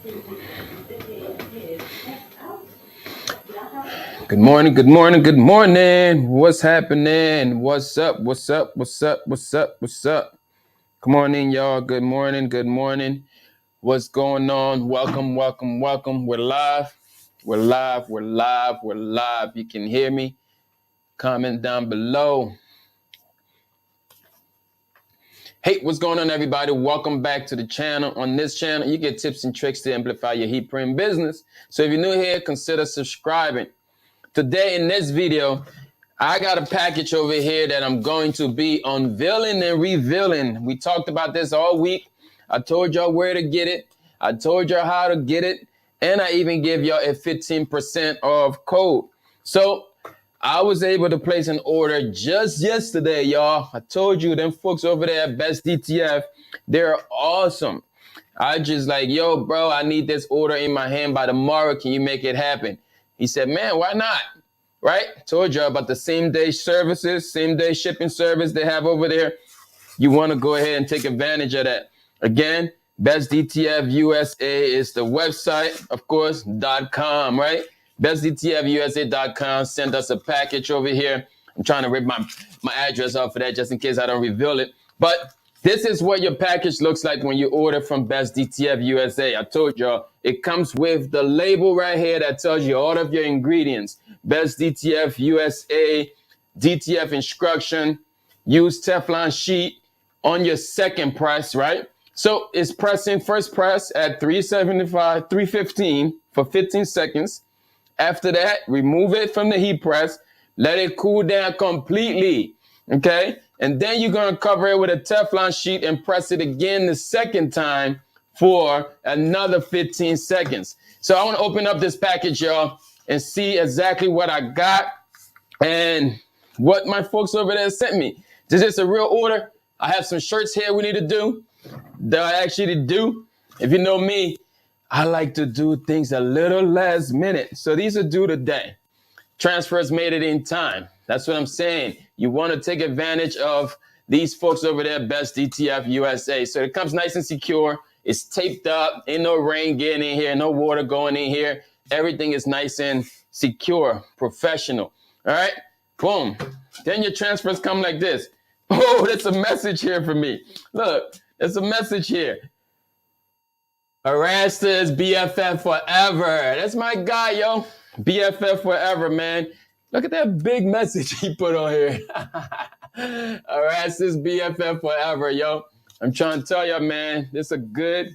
Good morning, good morning, good morning. What's happening? What's up? What's up? What's up? What's up? What's up? Come on in, y'all. Good morning, good morning. What's going on? Welcome, welcome, welcome. We're live. We're live. We're live. We're live. You can hear me. Comment down below. Hey, what's going on, everybody? Welcome back to the channel. On this channel, you get tips and tricks to amplify your heat print business. So if you're new here, consider subscribing. Today in this video, I got a package over here that I'm going to be unveiling and revealing. We talked about this all week. I told y'all where to get it. I told y'all how to get it. And I even gave y'all a 15% off code. So I was able to place an order just yesterday, y'all. I told you, them folks over there at Bestdtf, they're awesome. I just like, yo, bro, I need this order in my hand by tomorrow. Can you make it happen? He said, man, why not? Right? Told you about the same day services, same day shipping service they have over there. You want to go ahead and take advantage of that. Again, BestDTFusa is the website, of course, .com, right? BestDTFusa.com. Send us a package over here. I'm trying to rip my address off of that just in case I don't reveal it. But this is what your package looks like when you order from Bestdtfusa. I told y'all, it comes with the label right here that tells you all of your ingredients. Bestdtfusa, DTF instruction, use Teflon sheet on your second press, right? So it's pressing first press at 315 for 15 seconds. After that, remove it from the heat press, let it cool down completely, okay? And then you're gonna cover it with a Teflon sheet and press it again the second time for another 15 seconds. So I wanna open up this package, y'all, and see exactly what I got and what my folks over there sent me. This is a real order. I have some shirts here we need to do that I actually do. If you know me, I like to do things a little last minute. So these are due today. Transfers made it in time. That's what I'm saying. You want to take advantage of these folks over there, Bestdtfusa. So it comes nice and secure. It's taped up. Ain't no rain getting in here, no water going in here. Everything is nice and secure, professional. All right, boom. Then your transfers come like this. Oh, there's a message here for me. Look, there's a message here. Arasta's BFF forever. That's my guy, yo. BFF forever, man. Look at that big message he put on here. Arasta's BFF forever, yo. I'm trying to tell you, man, this is a good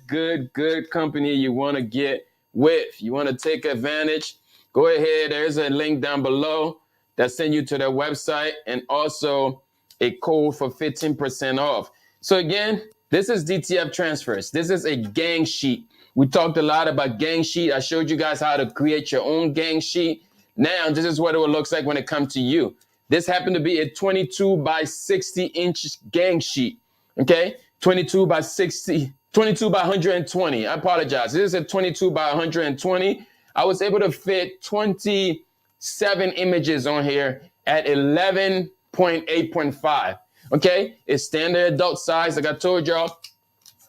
company you want to get with. You want to take advantage. Go ahead. There's a link down below that sends you to their website and also a code for 15% off. So again, this is DTF Transfers. This is a gang sheet. We talked a lot about gang sheet. I showed you guys how to create your own gang sheet. Now, this is what it looks like when it comes to you. This happened to be a 22 by 60 inch gang sheet, okay? 22 by 60, 22 by 120. I apologize. This is a 22 by 120. I was able to fit 27 images on here at 11.8.5. Okay, it's standard adult size. Like I told y'all,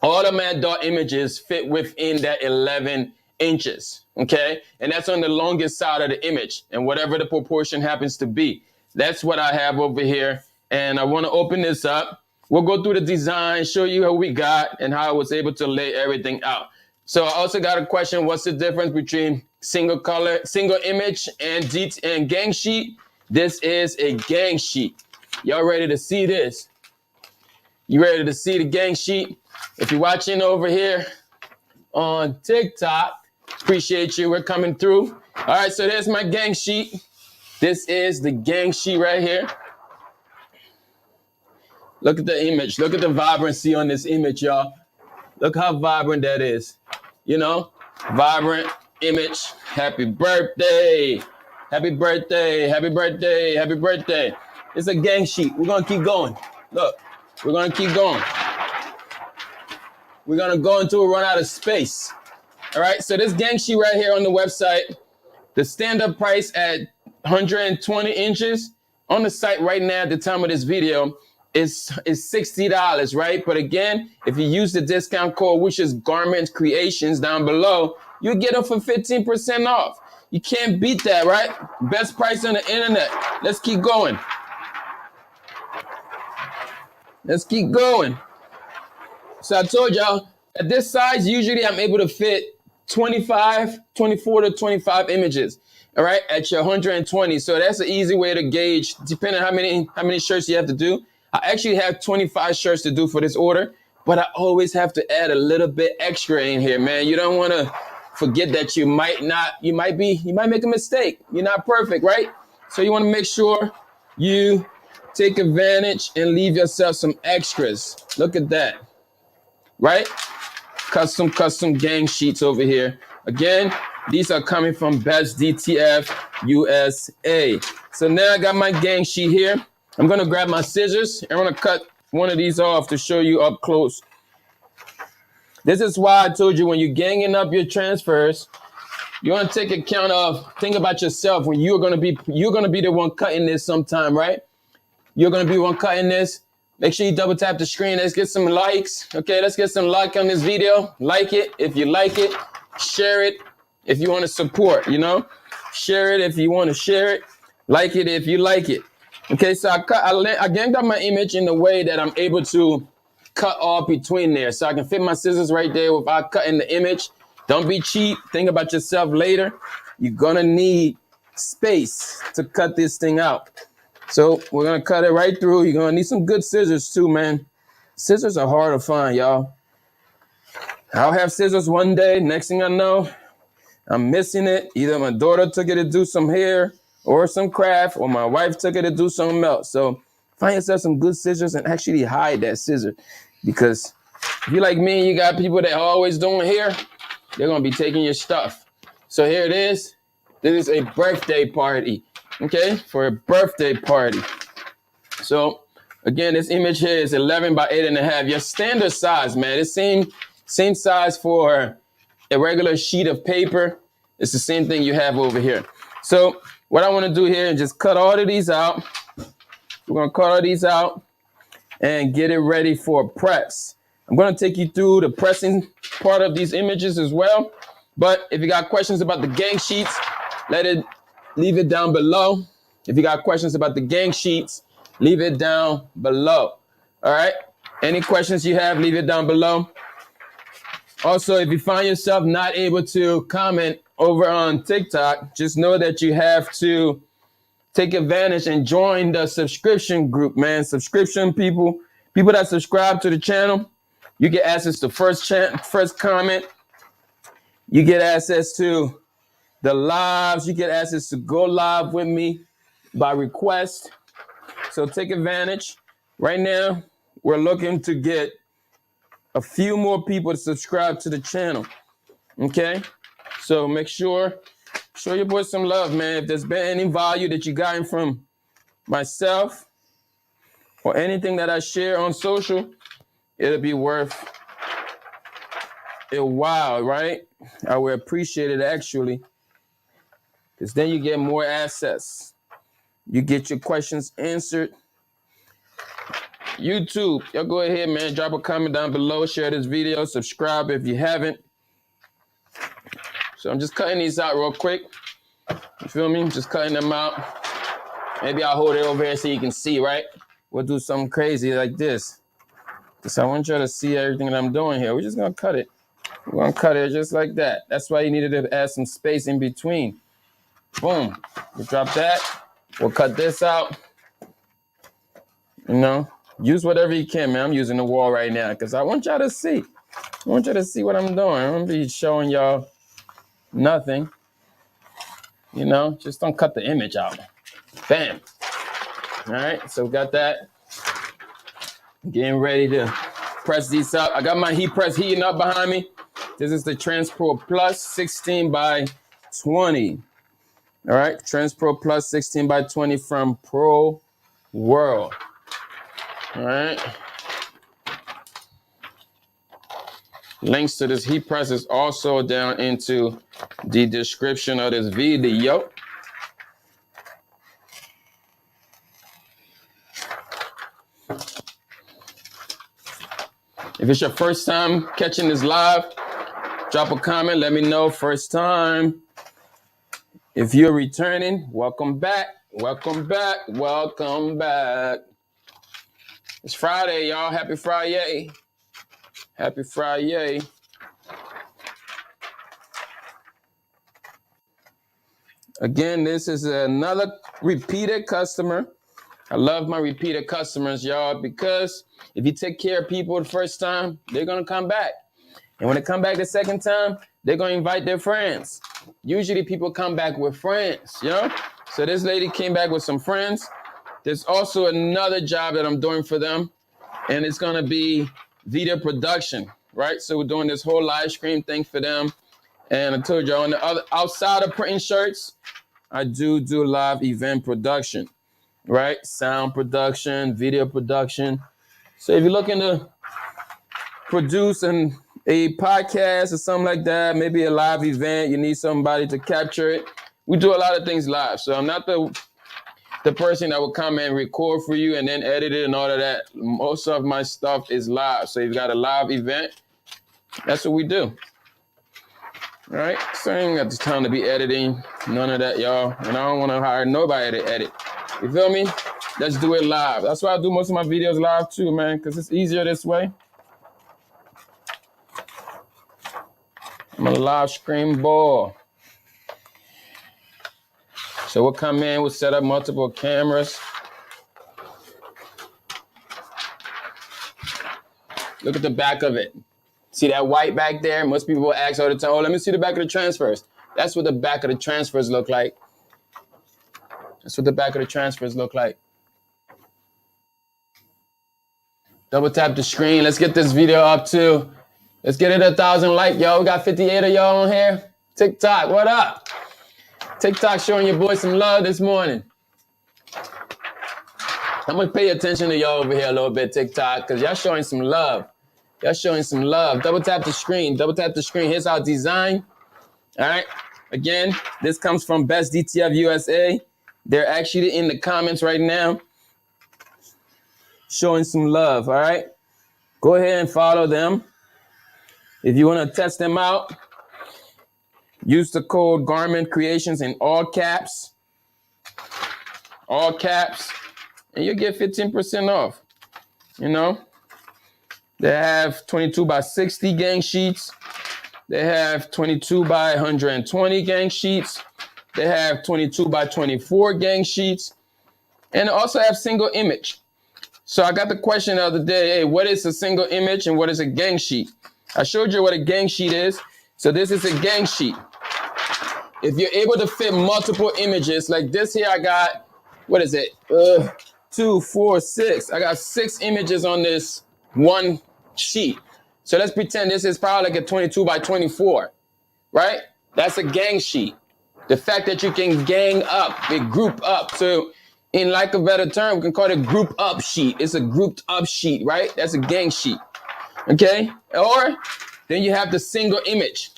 all of my adult images fit within that 11 inches. Okay, and that's on the longest side of the image, and whatever the proportion happens to be. That's what I have over here. And I want to open this up. We'll go through the design, show you what we got and how I was able to lay everything out. So I also got a question: what's the difference between single color, single image, and gang sheet? This is a gang sheet. Y'all ready to see this? You ready to see the gang sheet? If you're watching over here on TikTok, appreciate you. We're coming through. All right, so there's my gang sheet. This is the gang sheet right here. Look at the image. Look at the vibrancy on this image, y'all. Look how vibrant that is. You know, vibrant image. Happy birthday. Happy birthday. Happy birthday. Happy birthday. It's a gang sheet. We're going to keep going. Look, we're going to keep going. We're going to go until we run out of space. All right, so this gang sheet right here on the website, the stand-up price at 120 inches on the site right now at the time of this video is $60, right? But again, if you use the discount code, which is Garment Creations down below, you get them for 15% off. You can't beat that, right? Best price on the internet. Let's keep going. Let's keep going. So I told y'all, at this size, usually I'm able to fit 24 to 25 images, all right, at your 120. So that's an easy way to gauge, depending on how many shirts you have to do. I actually have 25 shirts to do for this order, but I always have to add a little bit extra in here, man. You don't want to forget that you might make a mistake. You're not perfect, right? So you want to make sure you take advantage and leave yourself some extras. Look at that, right? Custom gang sheets over here. Again, these are coming from Bestdtf USA. So now I got my gang sheet here. I'm gonna grab my scissors and I'm gonna cut one of these off to show you up close. This is why I told you when you're ganging up your transfers, you want to take account of, think about yourself when you're gonna be the one cutting this sometime, right? You're gonna be one cutting this. Make sure you double tap the screen. Let's get some likes. Okay, let's get some like on this video. Like it if you like it. Share it if you want to support, you know? Share it if you want to share it. Like it if you like it. Okay, so I ganged up my image in the way that I'm able to cut off between there. So I can fit my scissors right there without cutting the image. Don't be cheap. Think about yourself later. You're gonna need space to cut this thing out. So we're gonna cut it right through. You're gonna need some good scissors too, man. Scissors are hard to find, y'all. I'll have scissors one day. Next thing I know, I'm missing it. Either my daughter took it to do some hair or some craft, or my wife took it to do something else. So find yourself some good scissors and actually hide that scissor. Because if you're like me, you got people that are always doing hair, they're gonna be taking your stuff. So here it is. This is a birthday party. Okay, for a birthday party. So again, this image here is 11 by 8.5. Your standard size, man. It's same size for a regular sheet of paper. It's the same thing you have over here. So what I want to do here is just cut all of these out. We're gonna cut all these out and get it ready for press. I'm gonna take you through the pressing part of these images as well. But if you got questions about the gang sheets, leave it down below. If you got questions about the gang sheets, leave it down below. All right? Any questions you have, leave it down below. Also, if you find yourself not able to comment over on TikTok, just know that you have to take advantage and join the subscription group, man. Subscription people that subscribe to the channel, you get access to first comment. You get access to the lives, you get access to go live with me by request. So take advantage. Right now, we're looking to get a few more people to subscribe to the channel. Okay? So make sure, show your boy some love, man. If there's been any value that you gotten from myself or anything that I share on social, it'll be worth a while, right? I would appreciate it actually. Because then you get more access. You get your questions answered. YouTube, y'all go ahead, man. Drop a comment down below. Share this video. Subscribe if you haven't. So I'm just cutting these out real quick. You feel me? Just cutting them out. Maybe I'll hold it over here so you can see, right? We'll do something crazy like this. Because I want you to see everything that I'm doing here. We're just going to cut it. We're going to cut it just like that. That's why you needed to add some space in between. Boom. We drop that. We'll cut this out. You know, use whatever you can, man. I'm using the wall right now because I want y'all to see. I want y'all to see what I'm doing. I'm going to be showing y'all nothing. You know, just don't cut the image out. Bam. All right, so we got that. Getting ready to press these up. I got my heat press heating up behind me. This is the Transpro Plus 16 by 20. All right, Transpro Plus 16 by 20 from Pro World. All right. Links to this heat press is also down into the description of this video. If it's your first time catching this live, drop a comment. Let me know first time. If you're returning, welcome back. Welcome back. Welcome back. It's Friday, y'all. Happy Friday. Happy Friday. Again, this is another repeated customer. I love my repeated customers, y'all, because if you take care of people the first time, they're going to come back. And when they come back the second time, they're going to invite their friends. Usually people come back with friends, you know? So this lady came back with some friends. There's also another job that I'm doing for them, and it's going to be video production, right? So we're doing this whole live stream thing for them. And I told you, on the other, outside of printing shirts, I do live event production, right? Sound production, video production. So if you're looking to produce a podcast or something like that, maybe a live event, you need somebody to capture it. We do a lot of things live. So I'm not the person that will come and record for you and then edit it and all of that. Most of my stuff is live. So if you got a live event, that's what we do. All right, so I ain't got the time to be editing, none of that, y'all. And I don't want to hire nobody to edit. You feel me? Let's do it live. That's why I do most of my videos live too, man, because it's easier this way. I'm a live stream boy. So we'll come in, we'll set up multiple cameras. Look at the back of it. See that white back there? Most people will ask all the time, oh, let me see the back of the transfers. That's what the back of the transfers look like. That's what the back of the transfers look like. Double tap the screen. Let's get this video up too. Let's get it 1,000 likes, y'all. We got 58 of y'all on here. TikTok, what up? TikTok showing your boy some love this morning. I'm gonna pay attention to y'all over here a little bit, TikTok, because y'all showing some love. Y'all showing some love. Double tap the screen. Double tap the screen. Here's our design. All right. Again, this comes from Bestdtf USA. They're actually in the comments right now showing some love. All right. Go ahead and follow them. If you want to test them out, use the code Garment Creations in all caps. All caps. And you'll get 15% off. You know? They have 22 by 60 gang sheets. They have 22 by 120 gang sheets. They have 22 by 24 gang sheets. And they also have single image. So I got the question the other day, hey, what is a single image and what is a gang sheet? I showed you what a gang sheet is. So this is a gang sheet. If you're able to fit multiple images, like this here, I got, what is it? 2, 4, 6. I got 6 images on this one sheet. So let's pretend this is probably like a 22 by 24, right? That's a gang sheet. The fact that you can gang up, group up. So in like a better term, we can call it a group up sheet. It's a grouped up sheet, right? That's a gang sheet, okay? Or then you have the single image.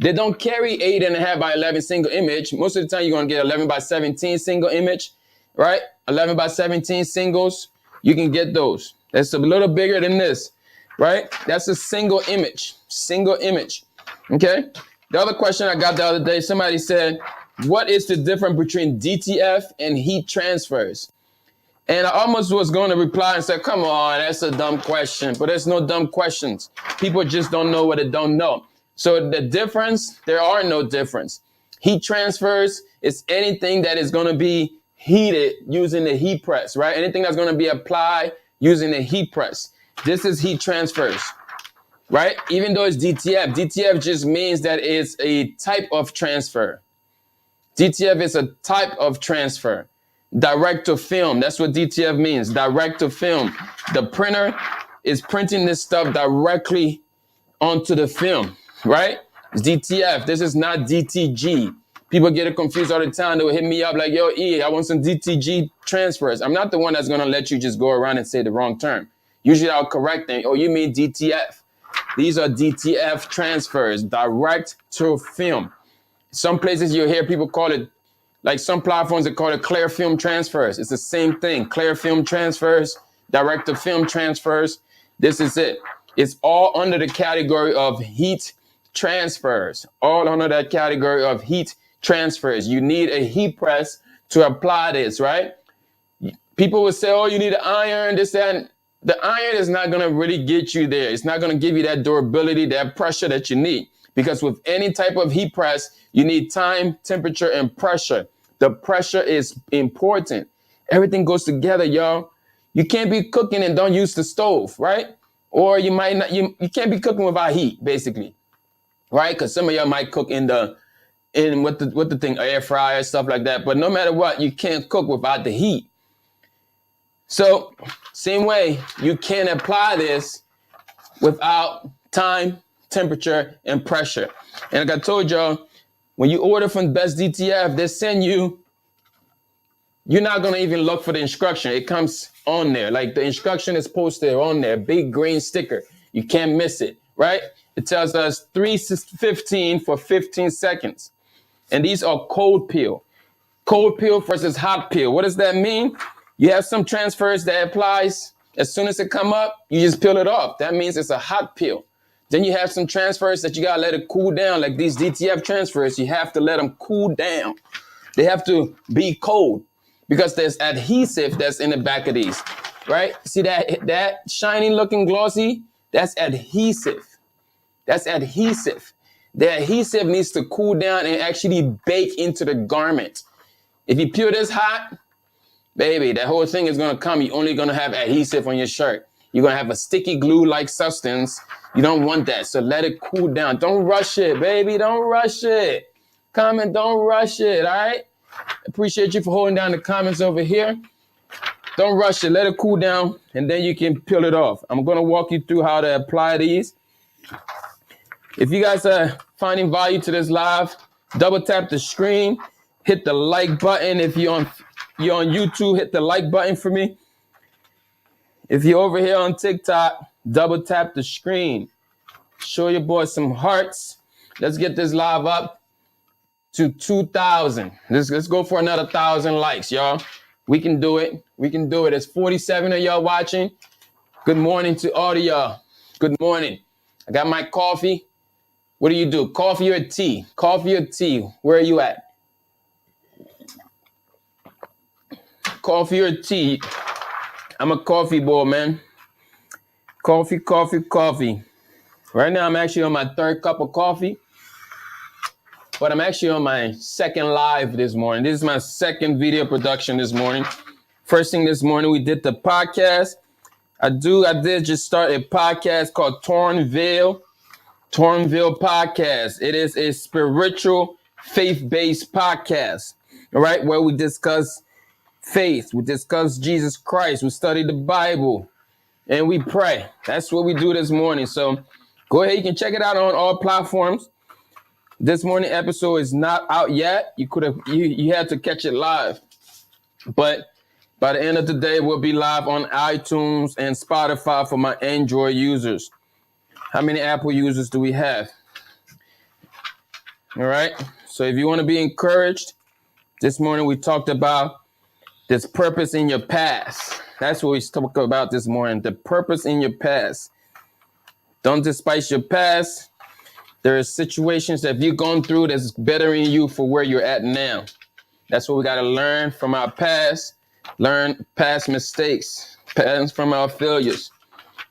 They don't carry 8.5 by 11 single image. Most of the time, you're gonna get 11 by 17 single image, right? 11 by 17 singles, you can get those. That's a little bigger than this, right? That's a single image, okay? The other question I got the other day, somebody said, what is the difference between DTF and heat transfers? And I almost was going to reply and say, come on, that's a dumb question, but there's no dumb questions. People just don't know what they don't know. So the difference, there are no difference. Heat transfers is anything that is going to be heated using the heat press, right? Anything that's going to be applied using the heat press. This is heat transfers, right? Even though it's DTF, DTF just means that it's a type of transfer. DTF is a type of transfer. Direct to film, that's what DTF means, direct to film. The printer is printing this stuff directly onto the film, right? It's DTF, this is not DTG. People get it confused all the time. They will hit me up like, yo, E, I want some DTG transfers. I'm not the one that's gonna let you just go around and say the wrong term. Usually I'll correct them. Oh, you mean DTF. These are DTF transfers, direct to film. Some places you'll hear people call it, like some platforms they call it clear film transfers. It's the same thing, clear film transfers, direct to film transfers. This is it. It's all under the category of heat transfers. All under that category of heat transfers. You need a heat press to apply this, right? People will say, oh, you need an iron, this, that. And the iron is not going to really get you there. It's not going to give you that durability, that pressure that you need. Because with any type of heat press, you need time, temperature, and pressure. The pressure is important. Everything goes together, y'all. You can't be cooking and don't use the stove, right? Or you might not, you can't be cooking without heat, basically, right? Because some of y'all might cook in what the thing, air fryer, stuff like that. But no matter what, you can't cook without the heat. So same way, you can't apply this without time, temperature, and pressure. And like I told y'all, when you order from Bestdtf, they send you, you're not going to even look for the instruction. It comes on there. Like the instruction is posted on there, big green sticker. You can't miss it, right? It tells us 3:15 for 15 seconds. And these are cold peel. Cold peel versus hot peel. What does that mean? You have some transfers that applies as soon as it come up, you just peel it off. That means it's a hot peel. Then you have some transfers that you gotta let it cool down, like these DTF transfers. You have to let them cool down. They have to be cold because there's adhesive that's in the back of these, right? See that shiny looking glossy? That's adhesive. That's adhesive. The adhesive needs to cool down and actually bake into the garment. If you peel this hot, baby, that whole thing is going to come. You're only going to have adhesive on your shirt. You're going to have a sticky glue-like substance. You don't want that. So let it cool down. Don't rush it, baby. Don't rush it. Comment, don't rush it, all right? Appreciate you for holding down the comments over here. Don't rush it. Let it cool down, and then you can peel it off. I'm going to walk you through how to apply these. If you guys are finding value to this live, double tap the screen. Hit the like button. If you're on YouTube, hit the like button for me. If you're over here on TikTok, double tap the screen. Show your boy some hearts. Let's get this live up to 2,000. Let's go for another 1,000 likes, y'all. We can do it. We can do it. There's 47 of y'all watching. Good morning to all of y'all. Good morning. I got my coffee. What do you do? Coffee or tea? Coffee or tea? Where are you at? Coffee or tea? I'm a coffee boy, man. Coffee, coffee, coffee. Right now, I'm actually on my 3rd cup of coffee, but I'm actually on my 2nd live this morning. This is my 2nd video production this morning. First thing this morning, we did the podcast. I did just start a podcast called Tornville Podcast. It is a spiritual, faith-based podcast, all right, where we discuss faith, we discuss Jesus Christ, we study the Bible, and we pray. That's what we do this morning. So go ahead, you can check it out on all platforms. This morning episode is not out yet. You had to catch it live, but by the end of the day, we'll be live on iTunes and Spotify for my Android users. How many Apple users do we have? All right. So if you want to be encouraged, this morning we talked about this purpose in your past. That's what we talked about this morning. The purpose in your past. Don't despise your past. There are situations that you've gone through that's bettering you for where you're at now. That's what we got to learn from our past. Learn past mistakes. Learn from our failures.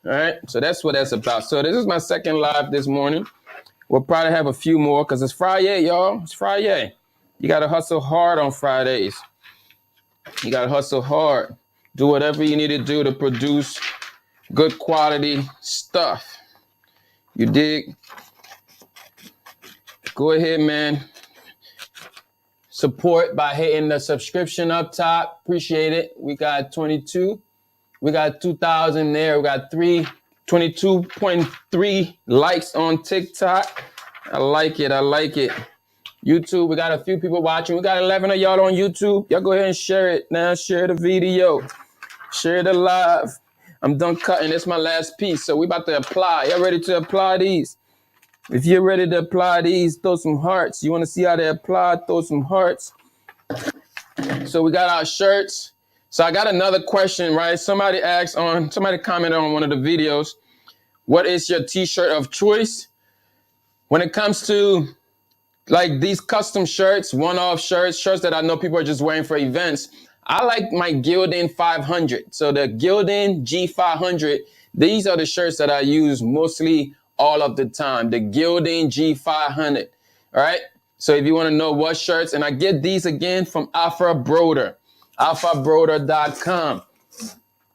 All right. So that's what that's about. So this is my 2nd live this morning. We'll probably have a few more because it's Friday, y'all. It's Friday. You got to hustle hard on Fridays. You got to hustle hard. Do whatever you need to do to produce good quality stuff. You dig? Go ahead, man. Support by hitting the subscription up top. Appreciate it. We got 22. We got 2,000 there. We got 22.3 likes on TikTok. I like it. I like it. YouTube, we got a few people watching. We got 11 of y'all on YouTube. Y'all go ahead and share it now. Share the video. Share the live. I'm done cutting. It's my last piece. So we about to apply. Y'all ready to apply these? If you're ready to apply these, throw some hearts. You want to see how they apply? Throw some hearts. So we got our shirts. So I got another question, right? Somebody commented on one of the videos. what is your t-shirt of choice? When it comes to like these custom shirts, one-off shirts that I know people are just wearing for events, I like my Gildan 500. So the Gildan G500, these are the shirts that I use mostly all of the time. The Gildan G500, all right? So if you want to know what shirts, and I get these again from Alpha Broder, alphabroder.com,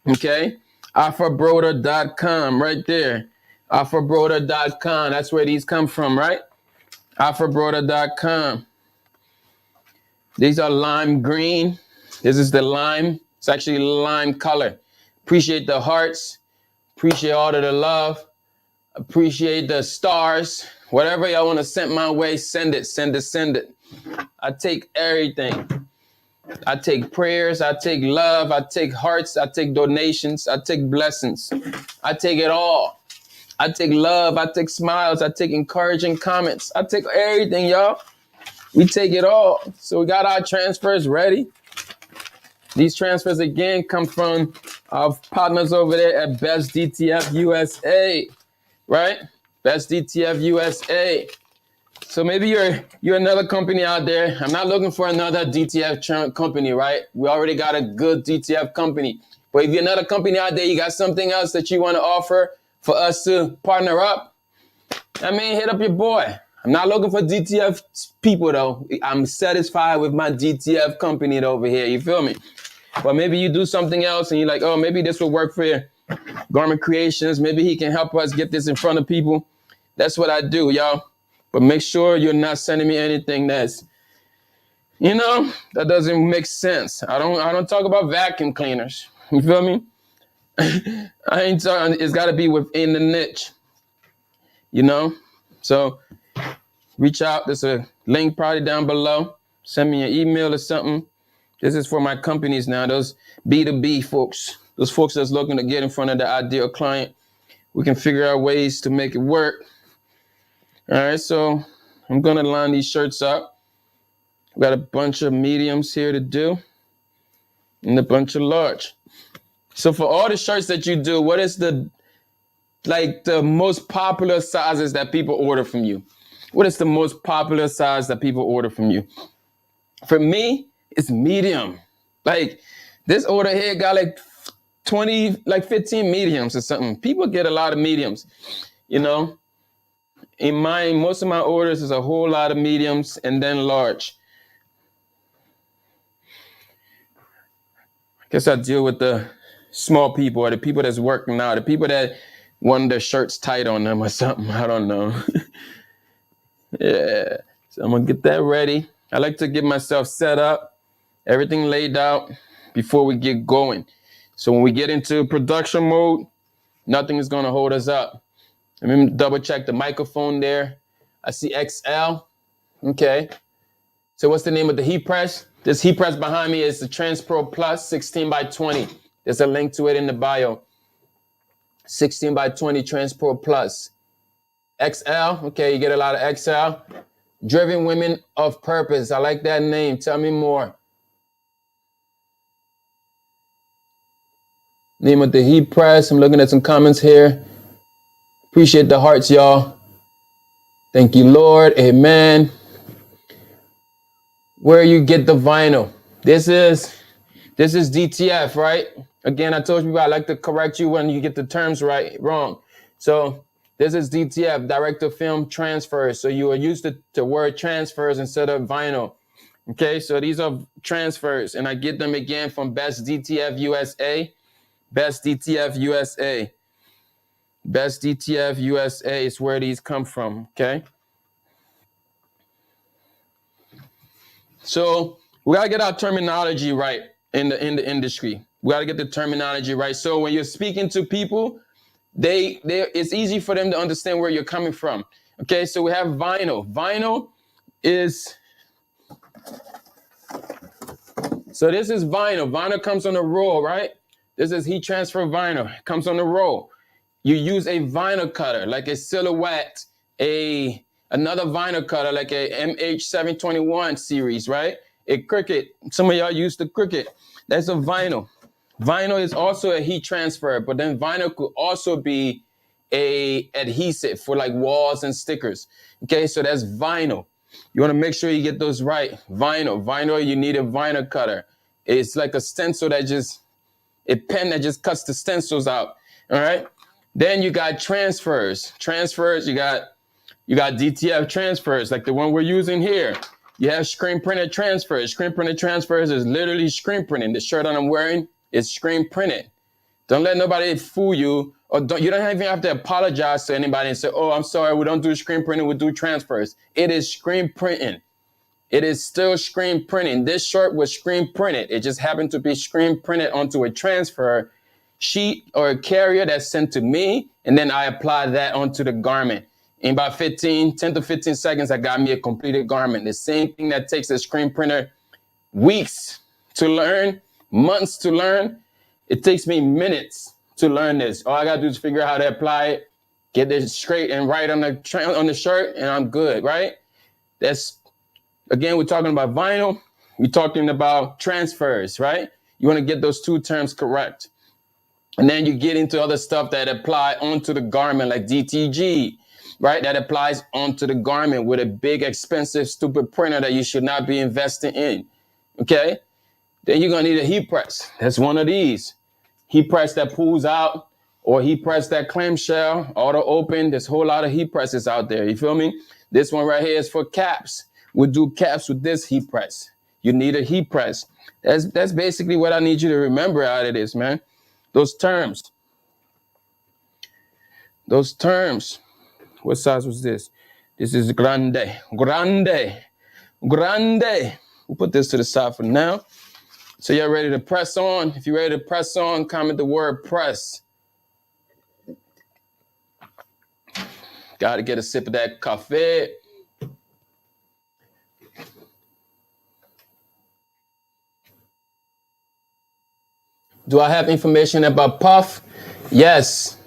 okay? alphabroder.com right there. alphabroder.com, that's where these come from, right? alphabroder.com. These are lime green. This is the lime. It's actually lime color. Appreciate the hearts. Appreciate all of the love. Appreciate the stars. Whatever y'all want to send my way, send it, send it, send it. I take everything. I take prayers. I take love. I take hearts. I take donations. I take blessings. I take it all. I take love. I take smiles. I take encouraging comments. I take everything, y'all. We take it all. So we got our transfers ready. These transfers, again, come from our partners over there at Bestdtf USA, right? Bestdtf USA. So maybe you're another company out there. I'm not looking for another DTF company, right? We already got a good DTF company. But if you're another company out there, you got something else that you want to offer for us to partner up, I mean, hit up your boy. I'm not looking for DTF people, though. I'm satisfied with my DTF company over here. You feel me? But maybe you do something else and you're like, oh, maybe this will work for your Garment Creations. Maybe he can help us get this in front of people. That's what I do, y'all. But make sure you're not sending me anything that's, that doesn't make sense. I don't talk about vacuum cleaners. You feel me? I ain't talking. It's got to be within the niche, So reach out. There's a link probably down below. Send me an email or something. This is for my companies now, those B2B folks, those folks that's looking to get in front of the ideal client. We can figure out ways to make it work. All right, so I'm going to line these shirts up. We got a bunch of mediums here to do and a bunch of large. So for all the shirts that you do, what is the most popular sizes that people order from you? What is the most popular size that people order from you? For me, it's medium. Like this order here got 15 mediums or something. People get a lot of mediums, In mine, most of my orders is a whole lot of mediums and then large. I guess I deal with the small people or the people that's working out, the people that want their shirts tight on them or something. I don't know. Yeah. So I'm going to get that ready. I like to get myself set up, everything laid out before we get going. So when we get into production mode, nothing is going to hold us up. Let me double check the microphone there. I see XL. Okay. So what's the name of the heat press? This heat press behind me is the Transpro Plus 16 by 20. There's a link to it in the bio. 16 by 20 Transpro Plus. XL. Okay, you get a lot of XL. Driven Women of Purpose. I like that name. Tell me more. Name of the heat press. I'm looking at some comments here. Appreciate the hearts, y'all. Thank you, Lord. Amen. Where you get the vinyl. This is DTF, right? Again, I told you I like to correct you when you get the terms wrong. So this is DTF, direct to film transfers. So you are used to word transfers instead of vinyl. Okay, so these are transfers, and I get them again from Bestdtf USA. Bestdtf USA. Bestdtf USA is where these come from. Okay. So we gotta get our terminology right in the industry. We gotta get the terminology right. So when you're speaking to people, it's easy for them to understand where you're coming from. Okay, so we have vinyl. Vinyl is, so this is vinyl. Vinyl comes on a roll, right? This is heat transfer vinyl. It comes on a roll. You use a vinyl cutter, like a Silhouette, another vinyl cutter, like a MH721 series, right? A Cricut. Some of y'all use the Cricut. That's a vinyl. Vinyl is also a heat transfer, but then vinyl could also be a adhesive for like walls and stickers. Okay, so that's vinyl. You want to make sure you get those right. Vinyl, you need a vinyl cutter. It's like a stencil that a pen that just cuts the stencils out. All right. Then you got transfers. You got DTF transfers, like the one we're using here. You have screen printed transfers. Screen printed transfers is literally screen printing. The shirt that I'm wearing is screen printed. Don't let nobody fool you, or you don't even have to apologize to anybody and say, oh, I'm sorry, we don't do screen printing, we do transfers. It is screen printing. It is still screen printing. This shirt was screen printed. It just happened to be screen printed onto a transfer sheet or a carrier that's sent to me, and then I apply that onto the garment. In about 10 to 15 seconds, I got me a completed garment. The same thing that takes a screen printer weeks to learn, months to learn. It takes me minutes to learn this. All I gotta do is figure out how to apply it, get this straight and right on the shirt, and I'm good, right? Again, we're talking about vinyl. We're talking about transfers, right? You wanna get those two terms correct. And then you get into other stuff that apply onto the garment, like DTG, right? That applies onto the garment with a big, expensive, stupid printer that you should not be investing in, okay? Then you're gonna need a heat press. That's one of these. Heat press that pulls out, or heat press that clamshell, auto open. There's a whole lot of heat presses out there, you feel me? This one right here is for caps. We'll do caps with this heat press. You need a heat press. That's basically what I need you to remember out of this, man. Those terms. What size was this? This is grande. We'll put this to the side for now. So you're ready to press on. If you're ready to press on, comment the word press. Got to get a sip of that coffee. Do I have information about puff? Yes.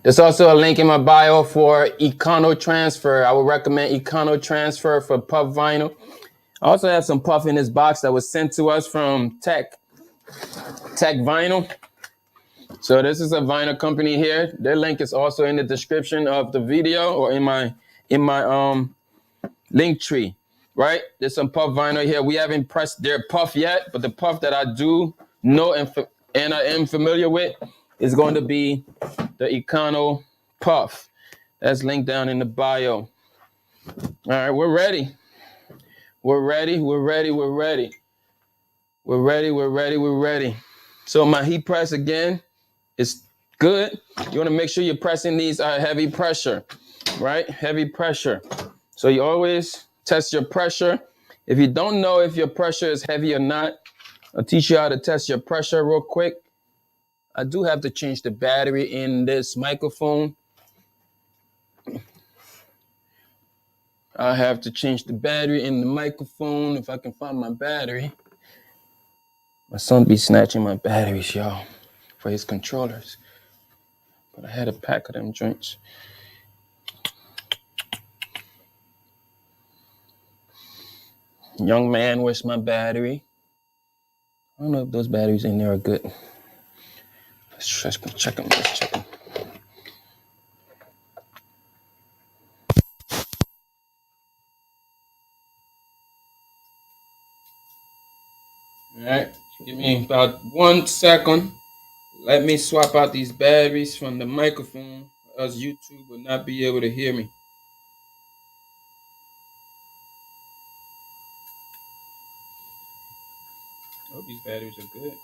There's also a link in my bio for iColor transfer. I would recommend iColor transfer for puff vinyl. I also have some puff in this box that was sent to us from Tech Vinyl. So this is a vinyl company here. Their link is also in the description of the video or in my link tree, right? There's some puff vinyl here. We haven't pressed their puff yet, but the puff that I do know and I am familiar with is going to be the iColor puff. That's linked down in the bio. All right, we're ready. So my heat press again is good. You want to make sure you're pressing these at heavy pressure, right? Heavy pressure. So you always test your pressure. If you don't know if your pressure is heavy or not, I'll teach you how to test your pressure real quick. I do have to change the battery in this microphone. I have to change the battery in the microphone if I can find my battery. My son be snatching my batteries, y'all, for his controllers. But I had a pack of them joints. Young man, where's my battery? I don't know if those batteries in there are good. Let's check them. All right, give me about 1 second. Let me swap out these batteries from the microphone, or else YouTube will not be able to hear me. I hope these batteries are good.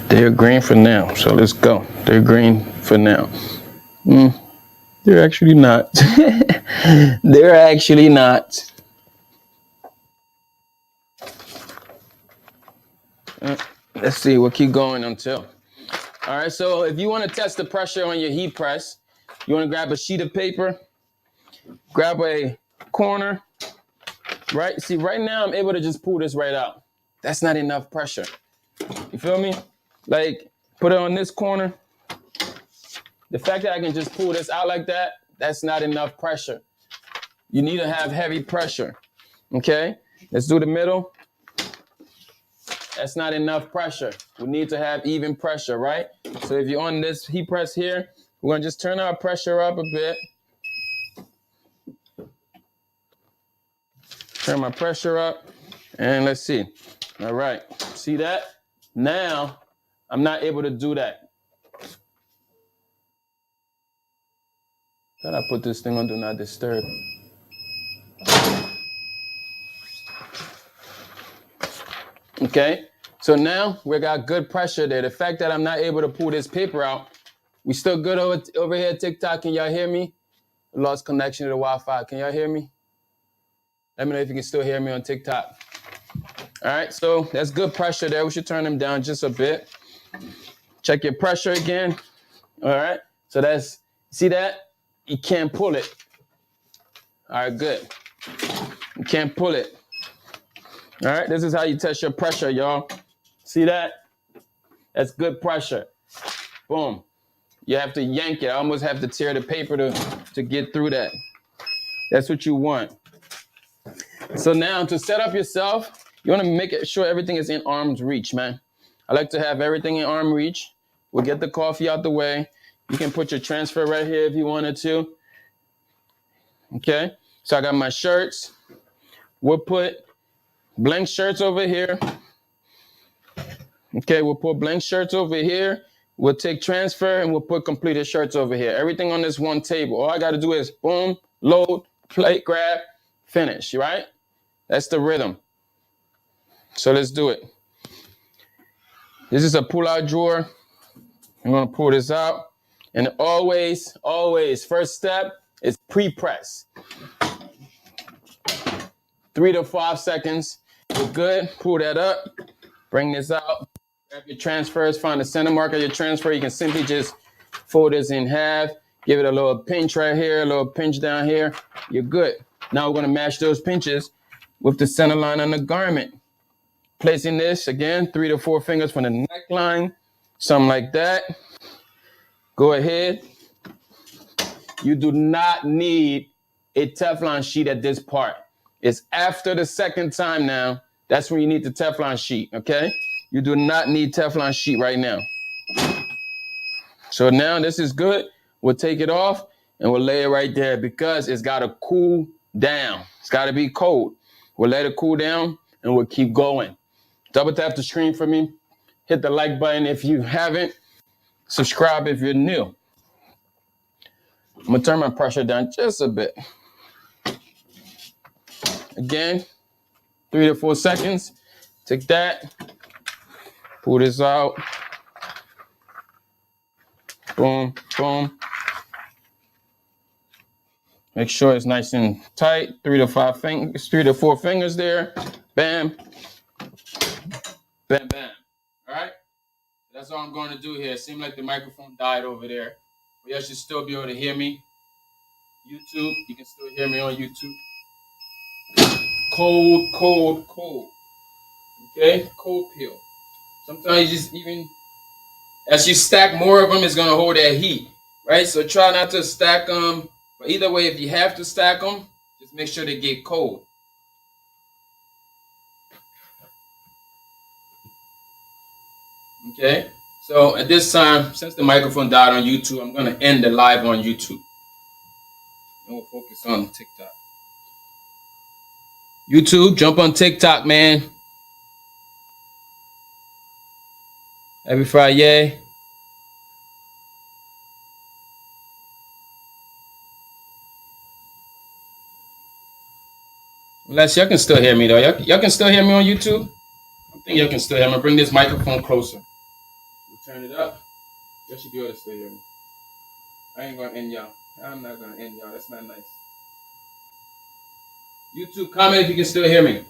They're green for now, so let's go. They're green for now. They're actually not. They're actually not. Let's see, we'll keep going until. All right, so if you want to test the pressure on your heat press, you want to grab a sheet of paper, grab a corner, right? See, right now I'm able to just pull this right out. That's not enough pressure. You feel me? Like, put it on this corner. The fact that I can just pull this out like that, that's not enough pressure. You need to have heavy pressure. Okay, let's do the middle. That's not enough pressure. We need to have even pressure, right? So if you're on this heat press here, we're gonna just turn our pressure up a bit. Turn my pressure up, and let's see. All right, see that? Now, I'm not able to do that. Thought I put this thing on Do Not Disturb. Okay, so now we got good pressure there. The fact that I'm not able to pull this paper out, we still good over here at TikTok. Can y'all hear me? Lost connection to the Wi-Fi. Can y'all hear me? Let me know if you can still hear me on TikTok. All right, so that's good pressure there. We should turn them down just a bit. Check your pressure again. All right, so that's, see that? You can't pull it. All right, good. You can't pull it. All right, this is how you test your pressure, y'all. See that? That's good pressure. Boom. You have to yank it. I almost have to tear the paper to get through that. That's what you want. So now to set up yourself, you want to make sure everything is in arm's reach, man. I like to have everything in arm reach. We'll get the coffee out the way. You can put your transfer right here if you wanted to. Okay, so I got my shirts. We'll put blank shirts over here. Okay, we'll put blank shirts over here. We'll take transfer and we'll put completed shirts over here. Everything on this one table. All I got to do is boom, load, plate, grab, finish, right? That's the rhythm. So let's do it. This is a pull-out drawer. I'm going to pull this out. And always, first step is pre-press. 3 to 5 seconds. You're good. Pull that up. Bring this out. Grab your transfers. Find the center mark of your transfer. You can simply just fold this in half. Give it a little pinch right here, a little pinch down here. You're good. Now we're going to match those pinches with the center line on the garment. Placing this, again, 3 to 4 fingers from the neckline. Something like that. Go ahead. You do not need a Teflon sheet at this part. It's after the second time now. That's when you need the Teflon sheet, okay? You do not need Teflon sheet right now. So now this is good. We'll take it off and we'll lay it right there because it's got to cool down. It's got to be cold. We'll let it cool down and we'll keep going. Double tap the screen for me. Hit the like button if you haven't. Subscribe if you're new. I'm going to turn my pressure down just a bit. Again, 3 to 4 seconds. Take that. Pull this out. Boom, boom. Make sure it's nice and tight. 3 to 5 fingers, 3 to 4 fingers there. Bam. Bam, bam. All right? That's all I'm going to do here. It seemed like the microphone died over there. But you should still be able to hear me. YouTube, you can still hear me on YouTube. Cold, cold, cold. Okay? Cold peel. Sometimes you just even, as you stack more of them, it's going to hold that heat. Right? So try not to stack them. But either way, if you have to stack them, just make sure they get cold. Okay? So at this time, since the microphone died on YouTube, I'm going to end the live on YouTube. And we'll focus on TikTok. YouTube, jump on TikTok, man. Happy Friday. Unless y'all can still hear me, though. Y'all can still hear me on YouTube? I think y'all can still hear me. I'm going to bring this microphone closer. We'll turn it up. Y'all should be able to still hear me. I ain't going to end y'all. I'm not going to end y'all. That's not nice. YouTube, comment if you can still hear me.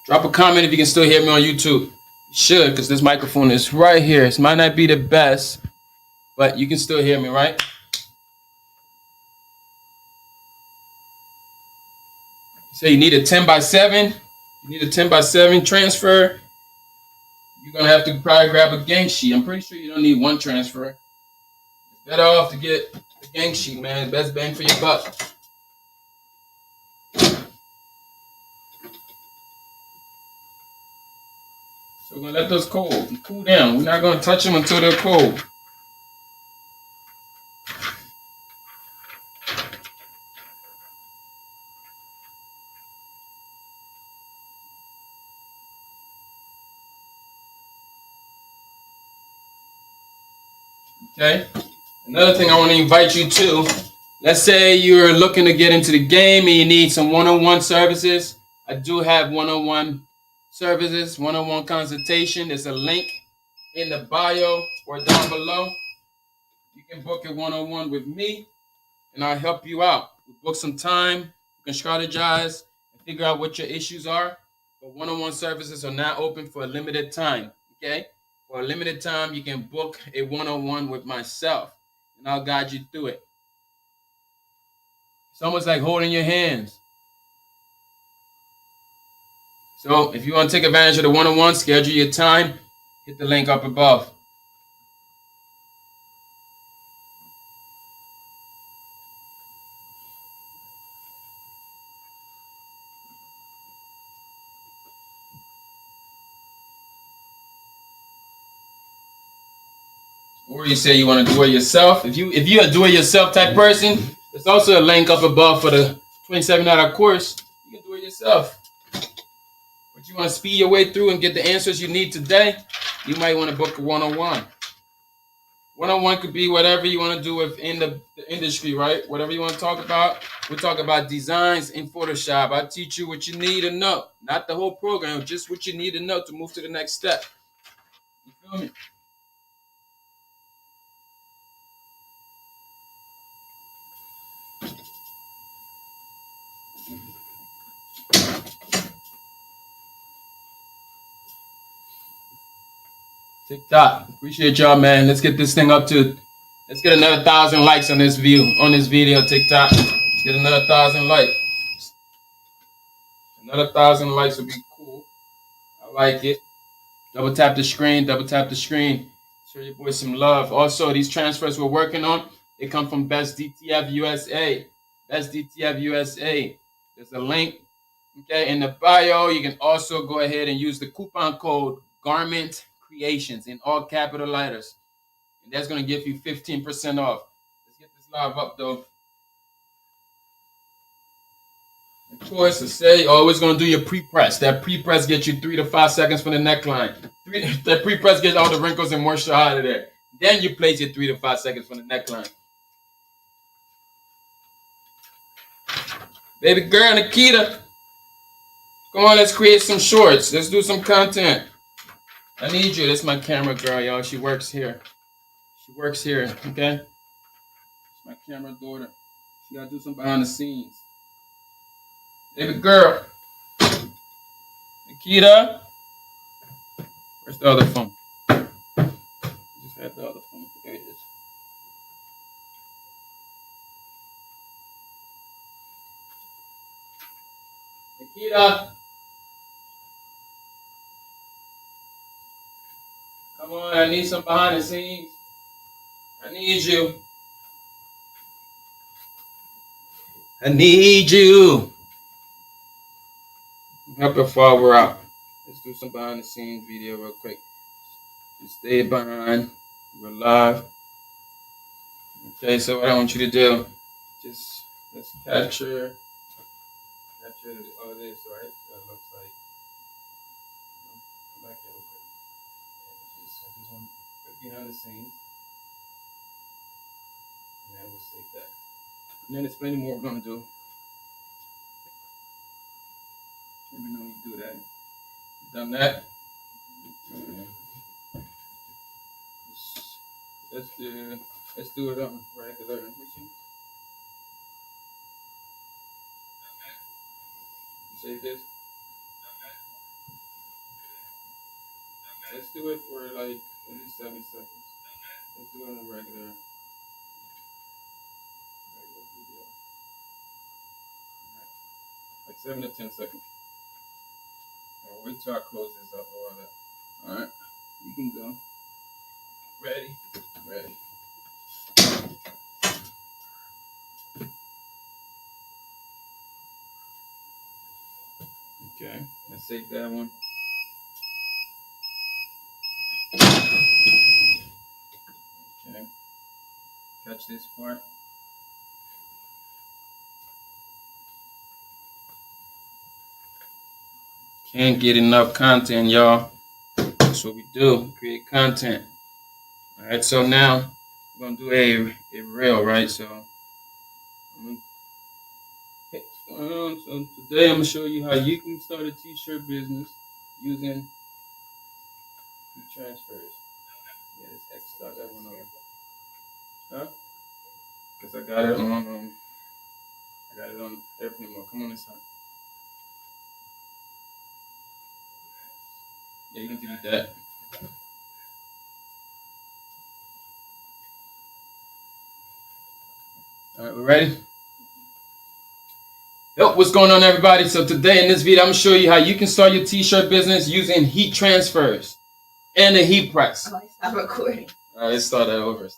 Drop a comment if you can still hear me on YouTube. You should, because this microphone is right here. It might not be the best, but you can still hear me, right? So you need a 10x7. You need a 10x7 transfer. You're going to have to probably grab a gang sheet. I'm pretty sure you don't need one transfer. Better off to get the gang sheet, man. Best bang for your buck. So we're gonna let those cool down. We're not gonna touch them until they're cold. Okay. Another thing I want to invite you to. Let's say you're looking to get into the game and you need some one-on-one services. I do have one-on-one services, one-on-one consultation. There's a link in the bio or down below. You can book a one-on-one with me, and I'll help you out. We book some time, you can strategize, and figure out what your issues are. But one-on-one services are now open for a limited time, okay? For a limited time, you can book a one-on-one with myself, and I'll guide you through it. It's almost like holding your hands. So if you want to take advantage of the one-on-one, schedule your time, hit the link up above. Or you say you want to do it yourself. If you're a do-it-yourself type person, there's also a link up above for the 27-hour course. You can do it yourself. But you want to speed your way through and get the answers you need today, you might want to book a one-on-one. One-on-one could be whatever you want to do within the industry, right? Whatever you want to talk about. We'll talk about designs in Photoshop. I'll teach you what you need to know. Not the whole program, just what you need to know to move to the next step. You feel me? TikTok. Appreciate y'all, man. Let's get this thing up to, let's get another 1,000 likes on this video, TikTok. Let's get another 1,000 likes. Another 1,000 likes would be cool. I like it. Double tap the screen, Show your boy some love. Also, these transfers we're working on, they come from Bestdtf USA. Bestdtf USA. There's a link, okay, in the bio. You can also go ahead and use the coupon code Garment Creations in all capital letters. And that's going to give you 15% off. Let's get this live up, though. Of course, to say, always going to do your pre-press. That pre-press gets you 3 to 5 seconds from the neckline. That pre-press gets all the wrinkles and moisture out of there. Then you place it 3 to 5 seconds from the neckline. Baby girl, Nikita. Come on, let's create some shorts. Let's do some content. I need you. This is my camera girl, y'all. She works here. Okay? It's my camera daughter. She got to do some behind the scenes. Baby girl. Nikita. Where's the other phone? I just had the other phone. There it is. Nikita. Come on, I need some behind the scenes. I need you. I need you. Help her while we're out. Let's do some behind the scenes video real quick. Just stay behind. We're live. Okay, so what I want you to do, just let's capture all this, right? So it looks like. Come back here real quick. I just want to put behind the scenes. And then we'll save that. And then there's plenty more we're going to do. Let me know when you do that. Done that. Let's do it on regular. Save this. Let's do it for like at least 7 seconds. Let's do it on a regular video. Like 7 to 10 seconds. Or wait till I close this up or all that. Alright. You can go. Ready. Okay, let's save that one. Okay, catch this part. Can't get enough content, y'all. That's what we do, create content. All right, so now we're gonna do a reel, right? So, so today I'm gonna show you how you can start a t-shirt business using transfers. Yeah, this X start that one over. Huh? Because I got it on airplane mode. Come on this side. Yeah, you can delete that. All right, we ready? Yo, what's going on, everybody? So today in this video, I'm gonna show you how you can start your t-shirt business using heat transfers and a heat press. Oh, I stopped recording. All right, let's start that over.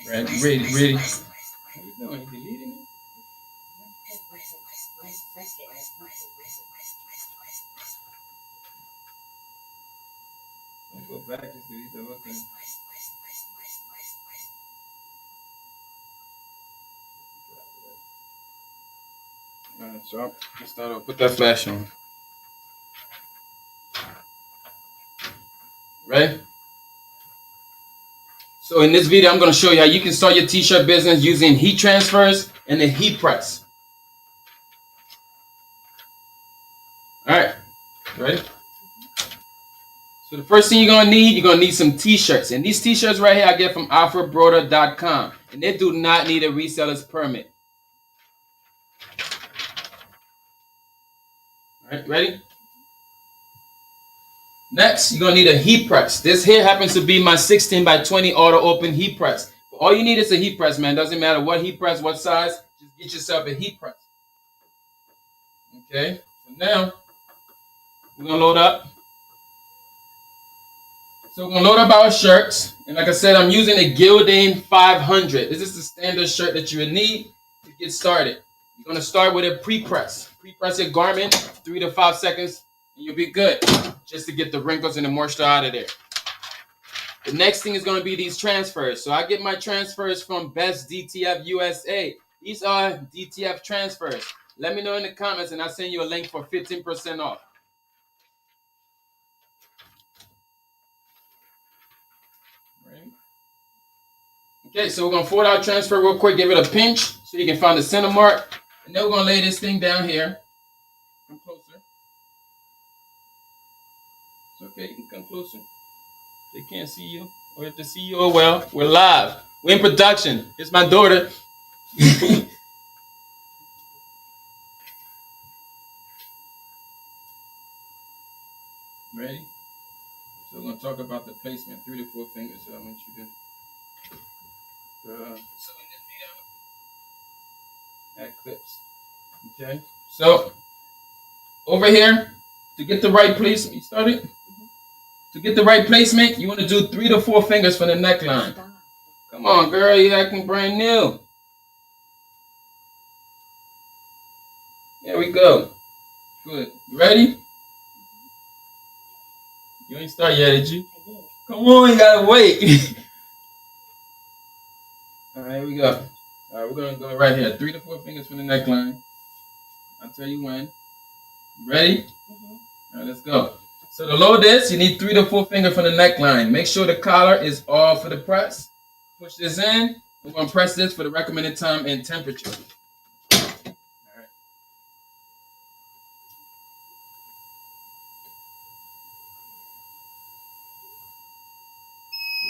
Ready. How you doing? You deleting it? Don't go back, just delete the whole thing. Alright, so let's start off. Put that flash on. Ready? So in this video, I'm going to show you how you can start your t-shirt business using heat transfers and a heat press. All right, ready? So the first thing you're going to need some t-shirts. And these t-shirts right here I get from offerbroader.com. And they do not need a reseller's permit. All right, ready? Next, you're going to need a heat press. This here happens to be my 16 by 20 auto open heat press. But all you need is a heat press, man. Doesn't matter what heat press, what size. Just get yourself a heat press. Okay, so now we're going to load up. So we're going to load up our shirts. And like I said, I'm using a Gilding 500. This is the standard shirt that you would need to get started. You're going to start with a pre-press. Pre-press your garment 3 to 5 seconds, and you'll be good, just to get the wrinkles and the moisture out of there. The next thing is going to be these transfers. So I get my transfers from Bestdtfusa. These are DTF transfers. Let me know in the comments, and I'll send you a link for 15% off. Okay, so we're going to fold our transfer real quick, give it a pinch so you can find the center mark. And then we're going to lay this thing down here. Come closer. It's okay, you can come closer. They can't see you. Or if they see you, oh well, we're live. We're in production. It's my daughter. Ready? So we're going to talk about the placement, 3 to 4 fingers. So I want you to... so in this video, add clips. Okay, so over here, to get the right placement, you started? To get the right placement, you want to do 3 to 4 fingers from the neckline. Come on, girl, you're acting brand new. There we go. Good. You ready? You ain't start yet, did you? I did. Come on, you gotta wait. All right, here we go. All right, we're gonna go right here. 3 to 4 fingers from the neckline. I'll tell you when. You ready? Mm-hmm. All right, let's go. So to load this, you need 3 to 4 fingers from the neckline. Make sure the collar is all for the press. Push this in. We're gonna press this for the recommended time and temperature. All right.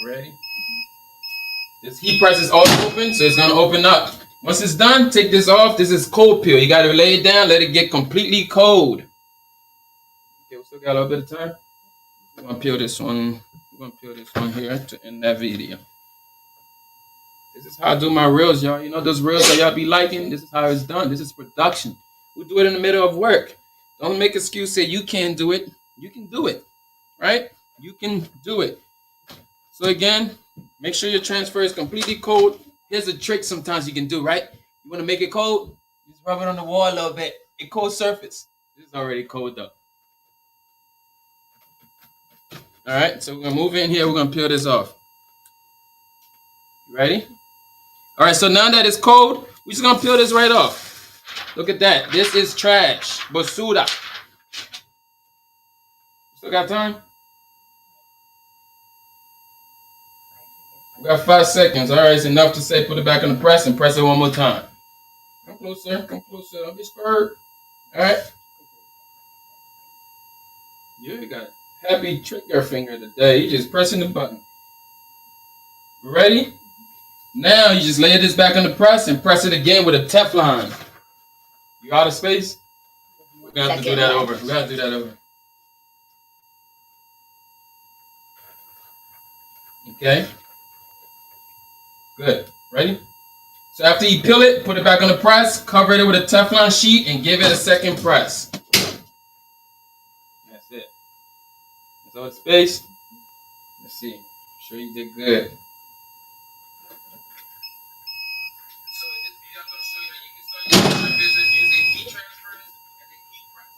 Ready? This heat press is all open, so it's gonna open up. Once it's done, take this off. This is cold peel. You gotta lay it down, let it get completely cold. Okay, we still got a little bit of time. We're gonna peel this one. We're gonna peel this one here to end that video. This is how I do my reels, y'all. You know those reels that y'all be liking? This is how it's done. This is production. We do it in the middle of work. Don't make excuse say you can't do it. You can do it, right? You can do it. So again, Make sure your transfer is completely cold. Here's a trick sometimes you can do, right? You want to make it cold? Just rub it on the wall a little bit. A cold surface. This is already cold though. All right, so we're gonna move in here. We're gonna peel this off. You ready? All right, so now that it's cold, we're just gonna peel this right off. Look at that. This is trash. Basura. Still got time? We got 5 seconds. All right, it's enough to say put it back in the press and press it one more time. Come closer. Come closer. Don't be scared. All right. You got happy trigger finger today. You just pressing the button. Ready? Now you just lay this back on the press and press it again with a Teflon. You out of space? We got to do that over. We got to do that over. Okay. Good. Ready? So after you peel it, put it back on the press, cover it with a Teflon sheet, and give it a second press. That's it. That's all the space. Let's see. I'm sure you did good. So in this video, I'm going to show you how you can start your business using heat transfers and then heat press.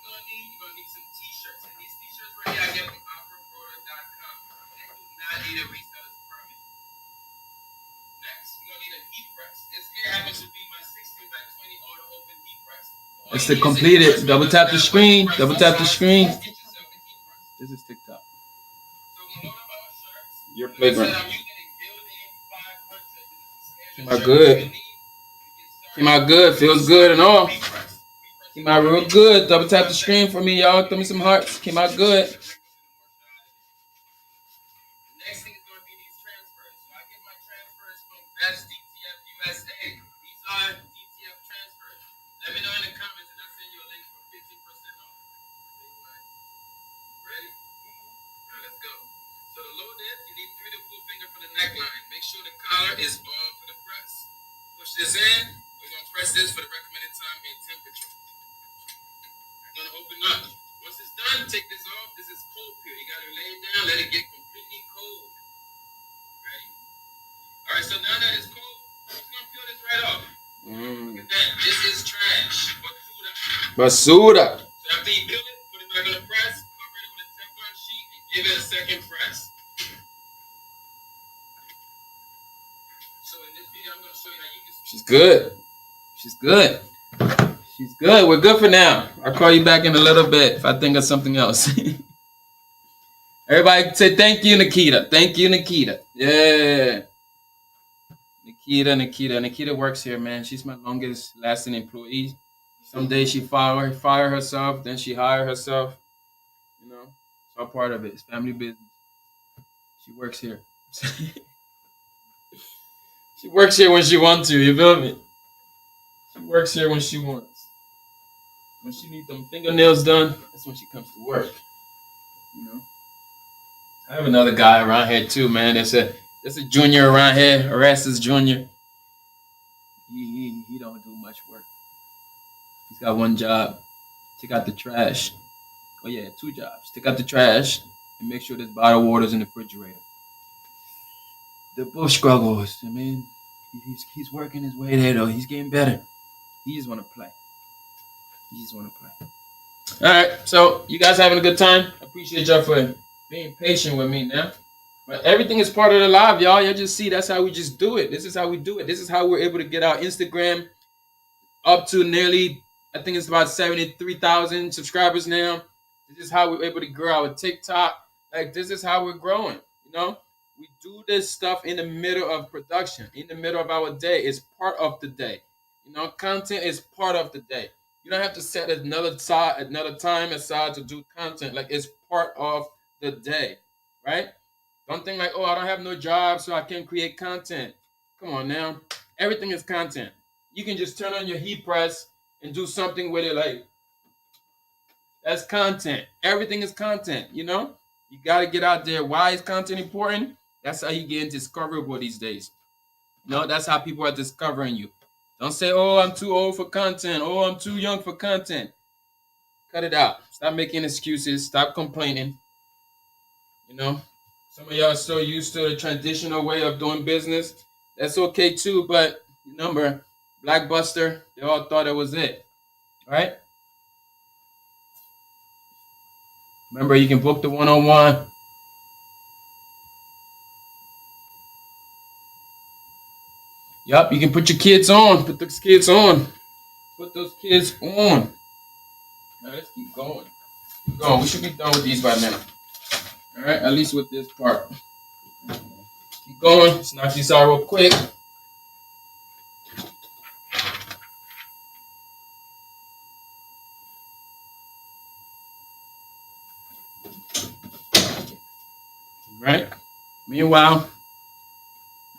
You're going to need some t-shirts. And these t-shirts right here I get from Apparel.com. They do not need a reseller's permit. Next, you're going to need a heat press. This here happens to be my 16 by 20 auto open heat press. It's to complete it. Double tap the screen. Double tap the screen. This is TikTok. Your playground. Came out good. Came out good. Feels good and all. Came out real good. Double tap the screen for me, y'all. Throw me some hearts. Came out good. Next thing is going to be these transfers. So I get my transfers from Bestdtfusa. These are DTF Transfers. Let me know in the comments and I'll send you a link for 15% off. Ready? All right, let's go. So to load this, you need 3 to 4 finger for the neckline. Make sure the collar is on for the press. Push this in. We're going to press this for the recommended time and temperature. We're going to open up. Once it's done, take this off. This is cold peel. You got to lay it down. Let it get completely cold. Ready? All right, so now that it's cold, I'm just going to peel this right off. Look at that. This is trash. Basura. So after you peel it, put it back on the press, cover it with a Teflon sheet, and give it a second press. So in this video, I'm going to show you how you can... She's good. She's good. She's good. We're good for now. I'll call you back in a little bit if I think of something else. Everybody say thank you, Nikita. Thank you, Nikita. Yeah. Nikita works here, man. She's my longest lasting employee. Some days she fire herself, then she hire herself. You know, it's all part of it. It's family business. She works here. She works here when she wants to. You feel me? She works here when she wants. When she needs them fingernails done, that's when she comes to work. You know. I have another guy around here too, man. There's a junior around here, Erastus Jr. He don't do much work. He's got one job. Take out the trash. Oh yeah, 2 jobs. Take out the trash and make sure there's bottled waters in the refrigerator. The bush struggles. I mean, he's working his way there though. He's getting better. He just want to play. All right, so you guys having a good time? I appreciate y'all for being patient with me now. But everything is part of the live, y'all. Y'all just see that's how we just do it. This is how we do it. This is how we're able to get our Instagram up to nearly, I think it's about 73,000 subscribers now. This is how we're able to grow our TikTok. Like, this is how we're growing, you know? We do this stuff in the middle of production, in the middle of our day. It's part of the day. You know, content is part of the day. You don't have to set another time aside to do content. Like, it's part of the day, right? Don't think like, oh, I don't have no job, so I can't create content. Come on now. Everything is content. You can just turn on your heat press and do something with it. Like, that's content. Everything is content, you know? You got to get out there. Why is content important? That's how you get discoverable these days. No, that's how people are discovering you. Don't say, oh, I'm too old for content. Oh, I'm too young for content. Cut it out. Stop making excuses. Stop complaining. You know, Some of y'all are still used to the traditional way of doing business. That's okay too, but remember, Blockbuster, they all thought it was it, right? Remember, you can book the one-on-one. Yup, you can put your kids on. Put those kids on. Put those kids on. Now let's keep going. Keep going. We should be done with these by now. All right, at least with this part. Keep going. Let's knock these out real quick. All right. Meanwhile,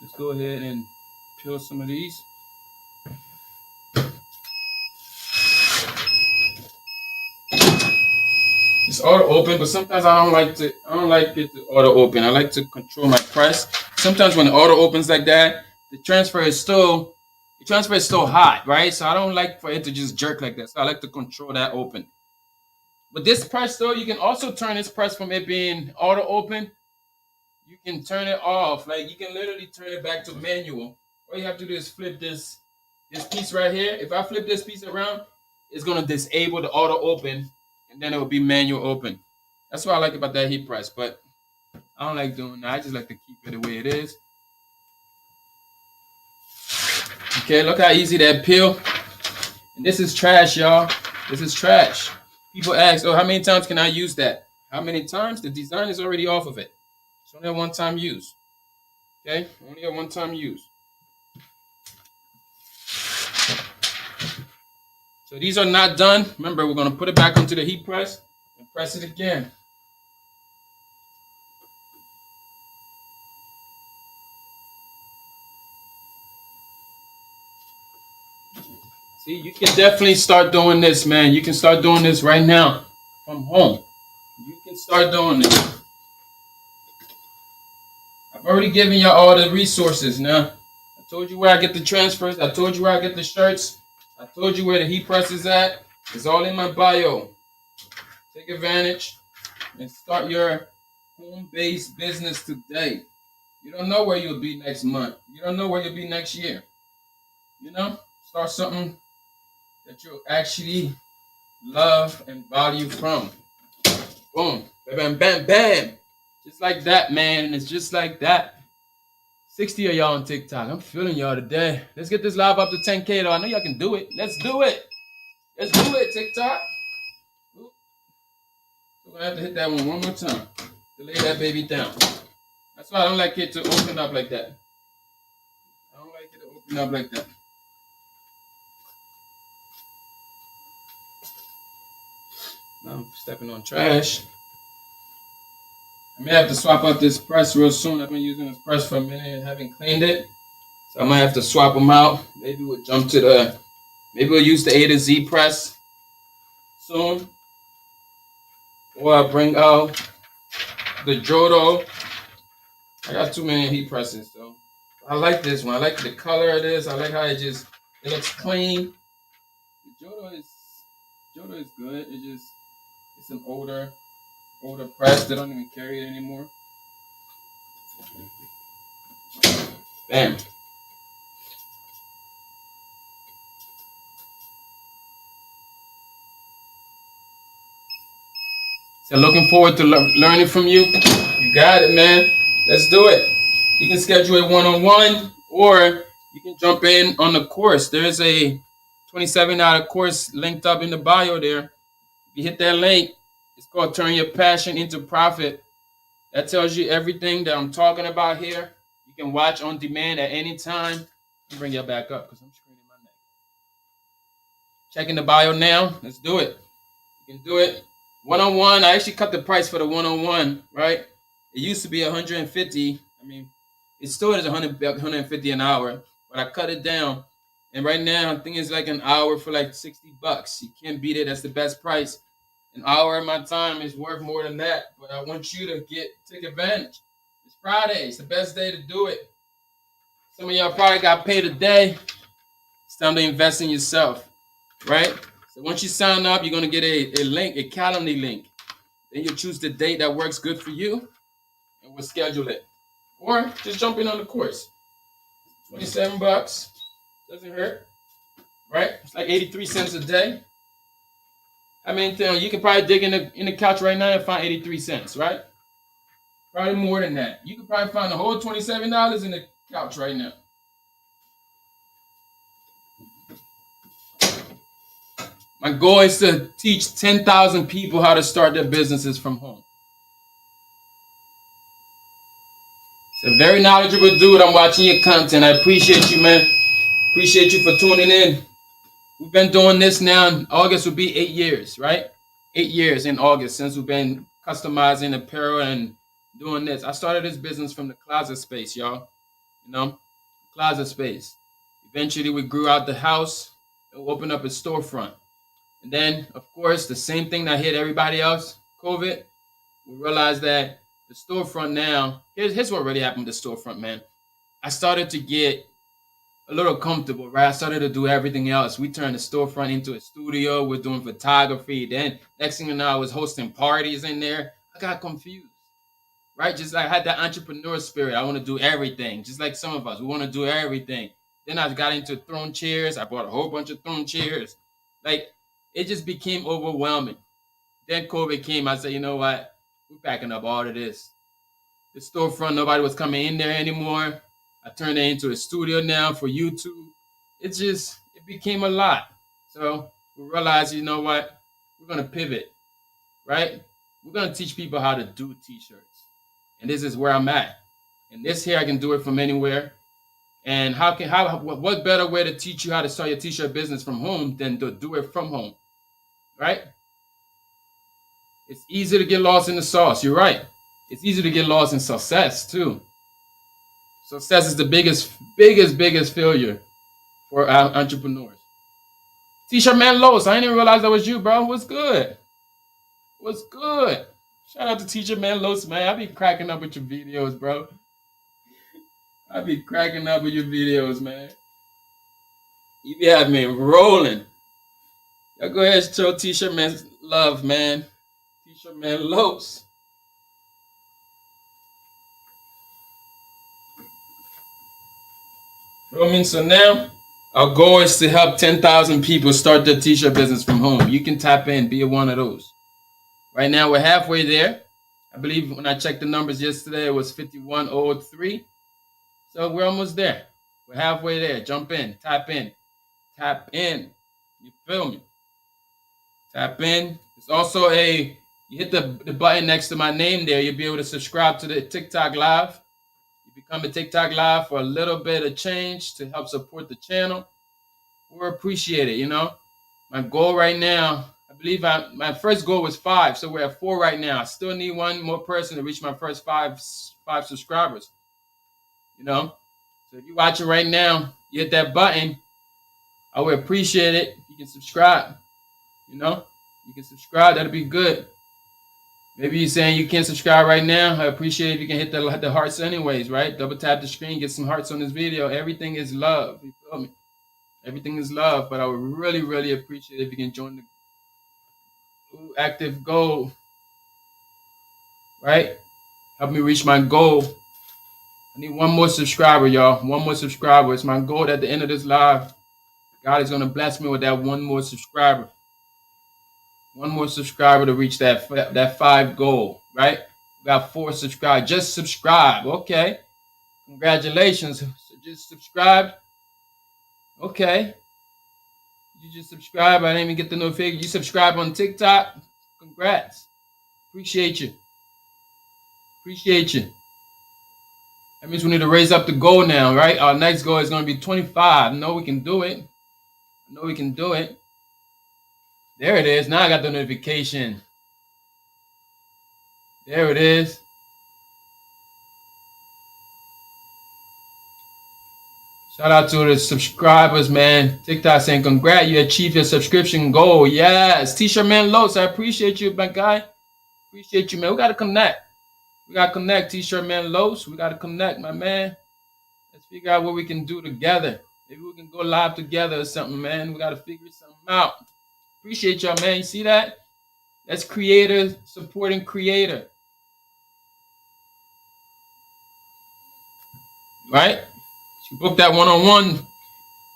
let's go ahead and peel some of these. It's auto open, but sometimes I don't like it to auto open. I like to control my press. Sometimes when it auto opens like that, the transfer is still hot, right? So I don't like for it to just jerk like that. So I like to control that open. But this press though, you can also turn this press from it being auto open. You can turn it off. Like you can literally turn it back to manual. All you have to do is flip this piece right here. If I flip this piece around, it's gonna disable the auto open, and then it will be manual open. That's what I like about that heat press, but I don't like doing that. I just like to keep it the way it is. Okay, look how easy that peel. And this is trash, y'all. This is trash. People ask, oh, how many times can I use that? How many times? The design is already off of it. It's only a one-time use. Okay, only a one-time use. So these are not done. Remember, we're going to put it back onto the heat press and press it again. See, you can definitely start doing this, man. You can start doing this right now from home. You can start doing this. I've already given you all the resources now. I told you where I get the transfers. I told you where I get the shirts. I told you where the heat press is at. It's all in my bio. Take advantage and start your home-based business today. You don't know where you'll be next month. You don't know where you'll be next year. You know, start something that you'll actually love and value from. Boom, bam, bam, bam. Just like that, man. It's just like that. 60 of y'all on TikTok. I'm feeling y'all today. Let's get this live up to 10K though. I know y'all can do it. Let's do it. Let's do it, TikTok. We're gonna have to hit that one more time to lay that baby down. That's why I don't like it to open up like that. I don't like it to open up like that. Now I'm stepping on trash. I may have to swap out this press real soon. I've been using this press for a minute and haven't cleaned it. So I might have to swap them out. Maybe we'll jump to maybe we'll use the A to Z press soon. Or I'll bring out the Jodo. I got too many heat presses, so I like this one. I like the color of this. I like how it looks clean. The Jodo is good. It's an older press. They don't even carry it anymore. Bam. So looking forward to learning from you. You got it, man. Let's do it. You can schedule a one-on-one, or you can jump in on the course. There's a $27 course linked up in the bio there. If you hit that link, it's called Turn Your Passion into Profit. That tells you everything that I'm talking about here. You can watch on demand at any time. I'll bring you back up because I'm screening my neck. Checking the bio now. Let's do it. You can do it. One-on-one. I actually cut the price for the one-on-one, right? It used to be $150. I mean, it still is $150 an hour, but I cut it down. And right now, I think it's like an hour for like $60. You can't beat it. That's the best price. An hour of my time is worth more than that, but I want you to take advantage. It's Friday. It's the best day to do it. Some of y'all probably got paid a day. It's time to invest in yourself, right? So once you sign up, you're going to get a link, a calendar link. Then you choose the date that works good for you, and we'll schedule it. Or just jump in on the course. $27 doesn't hurt, right? It's like 83 cents a day. I mean, you can probably dig in the couch right now and find 83 cents, right? Probably more than that. You could probably find the whole $27 in the couch right now. My goal is to teach 10,000 people how to start their businesses from home. It's a very knowledgeable dude. I'm watching your content. I appreciate you, man. Appreciate you for tuning in. We've been doing this now. August will be 8 years, right? 8 years in August since we've been customizing apparel and doing this. I started this business from the closet space, y'all. You know, closet space. Eventually, we grew out the house and opened up a storefront. And then, of course, the same thing that hit everybody else, COVID, we realized that the storefront now, here's what really happened with the storefront, man. I started to get a little comfortable, right? I started to do everything else. We turned the storefront into a studio. We're doing photography. Then next thing you know, I was hosting parties in there. I got confused, right? Just I had that entrepreneur spirit. I want to do everything, just like some of us. We want to do everything. Then I got into throne chairs. I bought a whole bunch of throne chairs. Like, it just became overwhelming. Then COVID came. I said, you know what? We're packing up all of this. The storefront, nobody was coming in there anymore. I turned it into a studio now for YouTube. It became a lot. So we realized, you know what? We're going to pivot, right? We're going to teach people how to do t-shirts. And this is where I'm at. And this here, I can do it from anywhere. And what better way to teach you how to start your t-shirt business from home than to do it from home, right? It's easy to get lost in the sauce. You're right. It's easy to get lost in success too. Success is the biggest failure for entrepreneurs. T-shirt man Los, I didn't even realize that was you, bro. What's good? What's good? Shout out to T-shirt man Los, man. I be cracking up with your videos, bro. I be cracking up with your videos, man. You be having me rolling. Y'all go ahead and show T-shirt man love, man. T-shirt man Los. I mean, so now our goal is to help 10,000 people start their t-shirt business from home. You can tap in, be one of those. Right now, we're halfway there. I believe when I checked the numbers yesterday, it was 5103. So we're almost there. We're halfway there. Jump in, tap in, tap in. You feel me? Tap in. It's also you hit the button next to my name there. You'll be able to subscribe to the TikTok Live. Become a TikTok Live for a little bit of change to help support the channel. We'll appreciate it, you know. My goal right now, I believe my first goal was 5, so we're at 4 right now. I still need one more person to reach my first 5 subscribers, you know. So if you're watching right now, you hit that button. I would appreciate it if you can subscribe, you know. You can subscribe, that'll be good. Maybe you're saying you can't subscribe right now. I appreciate it if you can hit the hearts anyways, right? Double tap the screen, get some hearts on this video. Everything is love. You feel me? Everything is love. But I would really, really appreciate it if you can join the active goal, right? Help me reach my goal. I need one more subscriber, y'all. One more subscriber. It's my goal at the end of this live. God is going to bless me with that one more subscriber. One more subscriber to reach that 5 goal, right? We got 4 subscribers. Just subscribe. Okay. Congratulations. So just subscribe. Okay. You just subscribe. I didn't even get the notification. You subscribe on TikTok. Congrats. Appreciate you. Appreciate you. That means we need to raise up the goal now, right? Our next goal is going to be 25. I know we can do it. I know we can do it. There it is. Now I got the notification. There it is. Shout out to the subscribers, man. TikTok saying, congrats, you achieved your subscription goal. Yes. T-shirt man Los, I appreciate you, my guy. Appreciate you, man. We got to connect. We got to connect, T-shirt man Los. We got to connect, my man. Let's figure out what we can do together. Maybe we can go live together or something, man. We got to figure something out. Appreciate y'all, man. You see that? That's creator supporting creator. right? You book that one-on-one.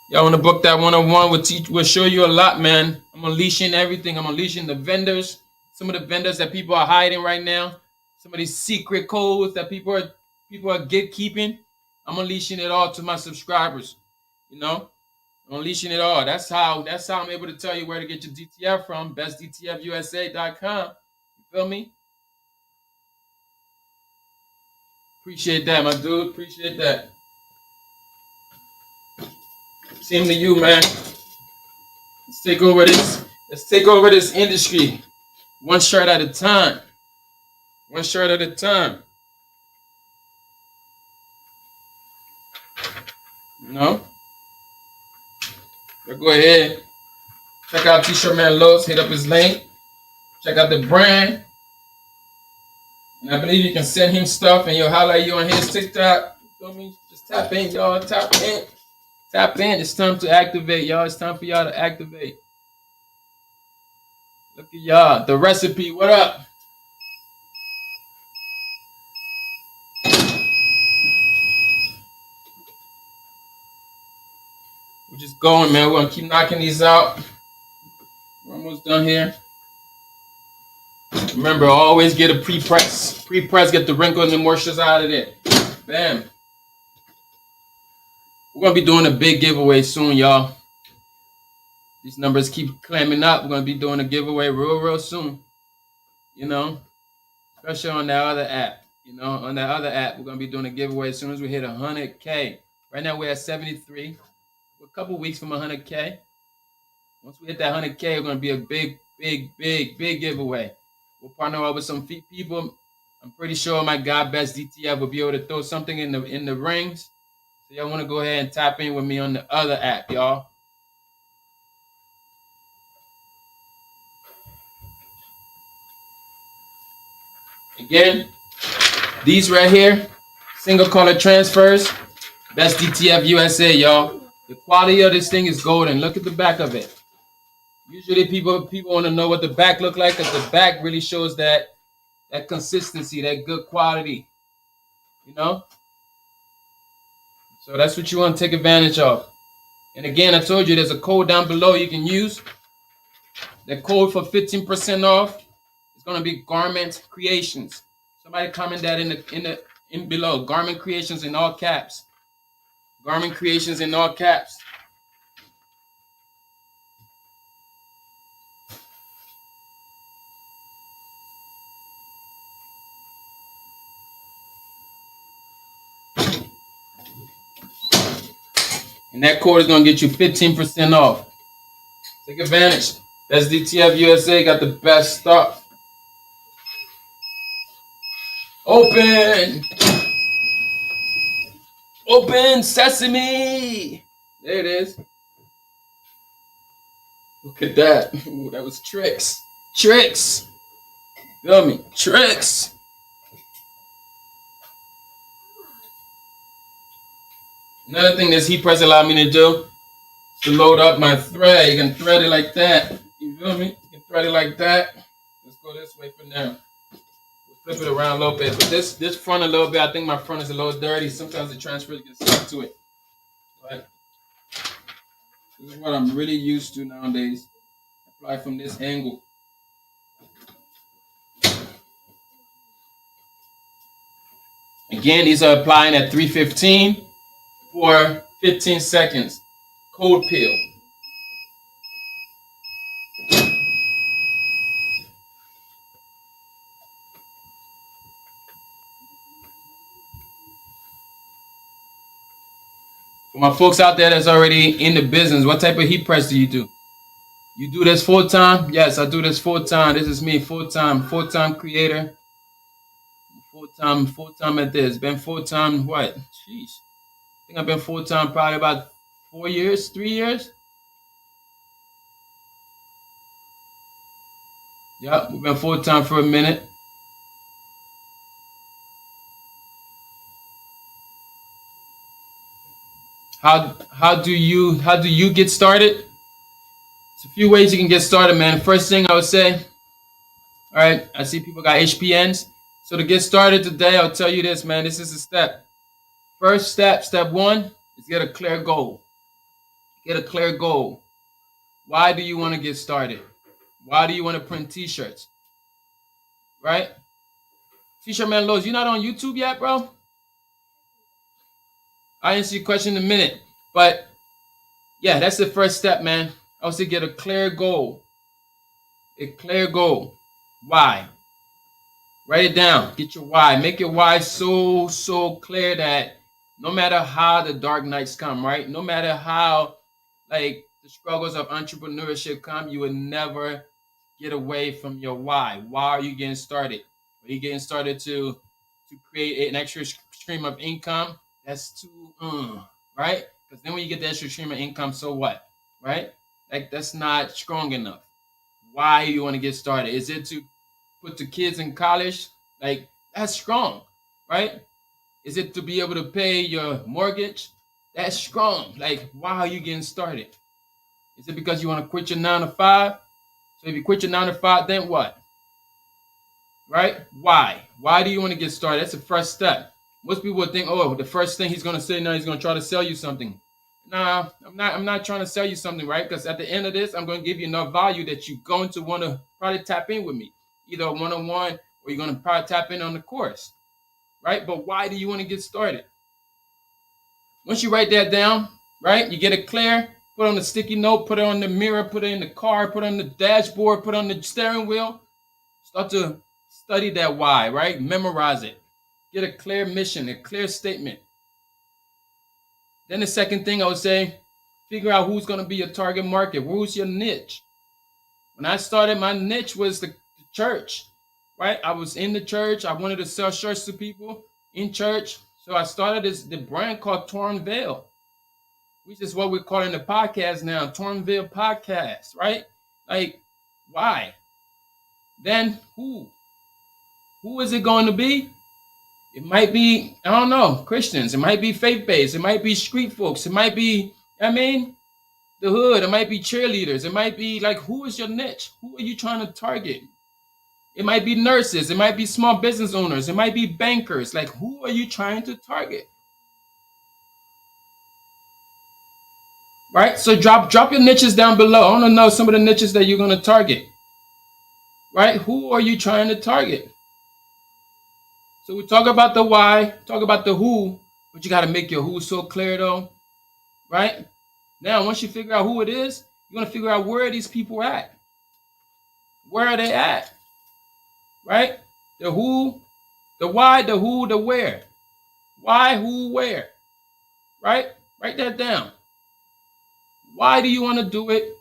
Y'all want to book that one-on-one? We'll show you a lot, man. I'm unleashing everything. I'm unleashing the vendors. Some of the vendors that people are hiding right now. Some of these secret codes that people are gatekeeping. I'm unleashing it all to my subscribers. You know, I'm unleashing it all. That's how I'm able to tell you where to get your DTF from. Bestdtfusa.com. You feel me? Appreciate that, my dude. Appreciate that. Same to you, man. Let's take over this. Let's take over this industry. One shirt at a time. One shirt at a time. You know? So go ahead. Check out T-Shirt Man Lowe's. Hit up his link. Check out the brand. And I believe you can send him stuff and he'll highlight you on his TikTok. You feel me? Just tap in, y'all. Tap in. Tap in. It's time to activate, y'all. It's time for y'all to activate. Look at y'all. The recipe. What up? We're just going, man. We're going to keep knocking these out. We're almost done here. Remember, always get a pre-press. Pre-press, get the wrinkles and the moistures out of there. Bam. We're going to be doing a big giveaway soon, y'all. These numbers keep climbing up. We're going to be doing a giveaway real soon. You know, especially on that other app. You know, on that other app, we're going to be doing a giveaway as soon as we hit 100K. Right now, we're at 73. We're a couple weeks from 100K. Once we hit that 100K, we're going to be a big giveaway. We'll partner up with some people. I'm pretty sure my guy Bestdtf will be able to throw something in the rings. So y'all want to go ahead and tap in with me on the other app, y'all. Again, these right here, single color transfers, Bestdtf USA, y'all. The quality of this thing is golden. Look at the back of it. Usually people want to know what the back look like, because the back really shows that consistency, that good quality, you know? So that's what you want to take advantage of. And again, I told you there's a code down below you can use. The code for 15% off is going to be Garment Creations. Somebody comment that in below. Garment Creations in all caps. Garment Creations in all caps. And that code is going to get you 15% off. Take advantage. Bestdtf USA got the best stuff. Open! Open sesame! There it is. Look at that. Ooh, that was tricks. Tricks! Feel me? Tricks! Another thing this heat press allowed me to do is to load up my thread. You can thread it like that. You feel me? You can thread it like that. Let's go this way for now. We'll flip it around a little bit. But this front a little bit, I think my front is a little dirty. Sometimes the transfers get stuck to it. But this is what I'm really used to nowadays. Apply from this angle. Again, these are applying at 315 for 15 seconds. Cold peel. For my folks out there that's already in the business, what type of heat press do you do? You do this full time? Yes, I do this full time. This is me, full time creator. Full time at this. Been full time what? Jeez. I think I've been full time probably about 4 years, 3 years. Yeah, we've been full time for a minute. How do you get started? There's a few ways you can get started, man. First thing I would say, all right, I see people got HPNs. So to get started today, I'll tell you this, man. This is a step. First step, step one, is get a clear goal. Get a clear goal. Why do you want to get started? Why do you want to print t-shirts? Right? T-shirt man Lowe's, you're not on YouTube yet, bro? I answer your question in a minute. But yeah, that's the first step, man. I would say get a clear goal. A clear goal. Why? Write it down. Get your why. Make your why so clear that no matter how the dark nights come, right? No matter how like the struggles of entrepreneurship come, you will never get away from your why. Why are you getting started? Are you getting started to create an extra stream of income? That's too right? Because then when you get the extra stream of income, so what? Right? Like that's not strong enough. Why you want to get started? Is it to put the kids in college? Like that's strong, right? Is it to be able to pay your mortgage? That's strong. Like why are you getting started? Is it because you want to quit your 9 to 5? So if you quit your 9 to 5, then what? Right? Why? Why do you want to get started? That's the first step. Most people would think, oh, the first thing he's going to say now, he's going to try to sell you something. Nah, I'm not trying to sell you something, right? Because at the end of this, I'm going to give you enough value that you're going to want to probably tap in with me, either one-on-one or you're going to probably tap in on the course, right? But why do you want to get started? Once you write that down, right, you get it clear, put it on the sticky note, put it on the mirror, put it in the car, put it on the dashboard, put it on the steering wheel. Start to study that why, right? Memorize it. Get a clear mission, a clear statement. Then the second thing I would say, figure out who's going to be your target market. Who's your niche? When I started, my niche was the church, right? I was in the church. I wanted to sell shirts to people in church. So I started the brand called Torn Veil, which is what we're calling the podcast now, Torn Veil Podcast, right? Like, why? Then who? Who is it going to be? It might be, I don't know, Christians. It might be faith-based. It might be street folks. It might be, the hood. It might be cheerleaders. It might be like, who is your niche? Who are you trying to target? It might be nurses. It might be small business owners. It might be bankers. Like, who are you trying to target? Right? So drop your niches down below. I want to know some of the niches that you're going to target. Right? Who are you trying to target? So we talk about the why, talk about the who, but you got to make your who so clear though. Right? Now, once you figure out who it is, you're going to figure out where these people are at. Where are they at? Right? The who, the why, the who, the where. Why, who, where. Right? Write that down. Why do you want to do it?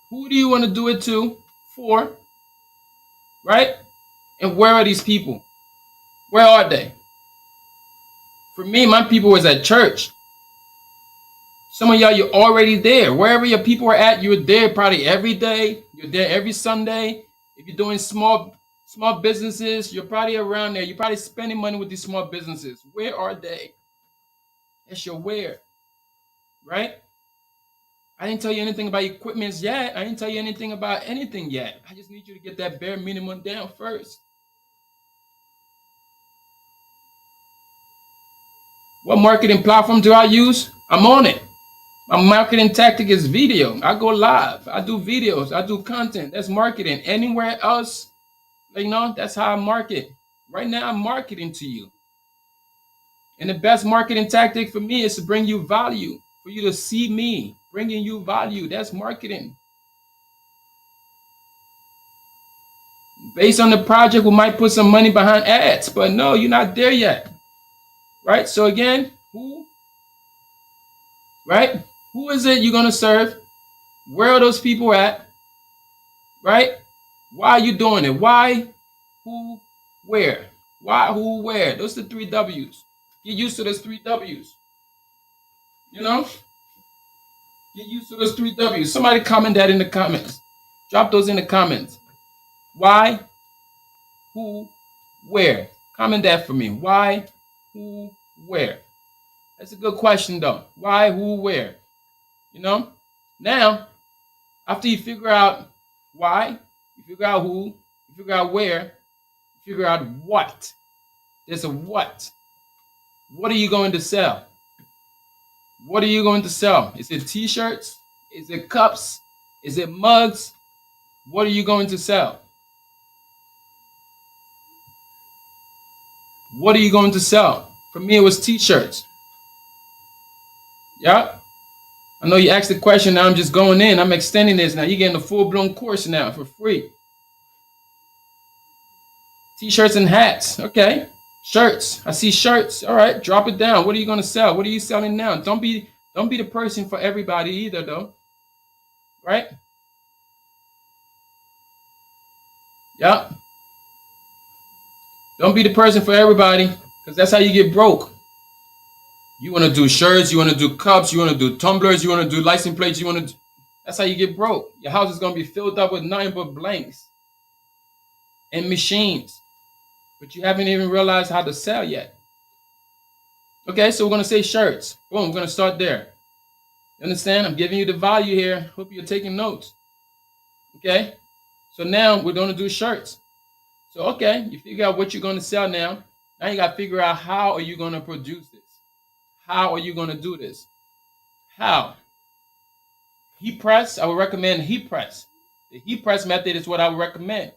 Who do you want to do it to? For? Right? And where are these people? Where are they? For me, my people was at church. Some of y'all, you're already there. Wherever your people are at, you're there probably every day. You're there every Sunday. If you're doing small businesses, you're probably around there. You're probably spending money with these small businesses. Where are they? That's your where, right? I didn't tell you anything about equipments yet. I didn't tell you anything about anything yet. I just need you to get that bare minimum down first. What marketing platform do I use? I'm on it. My marketing tactic is video. I go live. I do videos. I do content. That's marketing. Anywhere else, that's how I market. Right now, I'm marketing to you. And the best marketing tactic for me is to bring you value, for you to see me, bringing you value. That's marketing. Based on the project, we might put some money behind ads, but no, you're not there yet. Right? So again, who? Right? Who is it you're going to serve? Where are those people at? Right? Why are you doing it? Why? Who? Where? Why? Who? Where? Those are the 3 W's. Get used to those 3 W's. Get used to those 3 W's. Somebody comment that in the comments. Drop those in the comments. Why? Who? Where? Comment that for me. Why? Who? Where? That's a good question though. Why? Who? Where? Now, after you figure out why, you figure out who, you figure out where, you figure out what. There's a what. What are you going to sell? What are you going to sell? Is it t-shirts? Is it cups? Is it mugs? What are you going to sell? What are you going to sell? For me, it was t-shirts. Yeah. I know you asked the question. Now I'm just going in. I'm extending this. Now you're getting a full-blown course now for free. T-shirts and hats. Okay. Shirts. I see shirts. All right. Drop it down. What are you going to sell? What are you selling now? Don't be the person for everybody either, though. Right? Yeah. Don't be the person for everybody, because that's how you get broke. You want to do shirts, you want to do cups, you want to do tumblers, you want to do license plates, you want to. That's how you get broke. Your house is going to be filled up with nothing but blanks and machines, but you haven't even realized how to sell yet. Okay, so we're going to say shirts. Boom, we're going to start there. You understand? I'm giving you the value here. Hope you're taking notes. Okay, so now we're going to do shirts. So, okay, you figure out what you're going to sell now. Now you got to figure out how are you going to produce this? How are you going to do this? How? Heat press, I would recommend heat press. The heat press method is what I would recommend.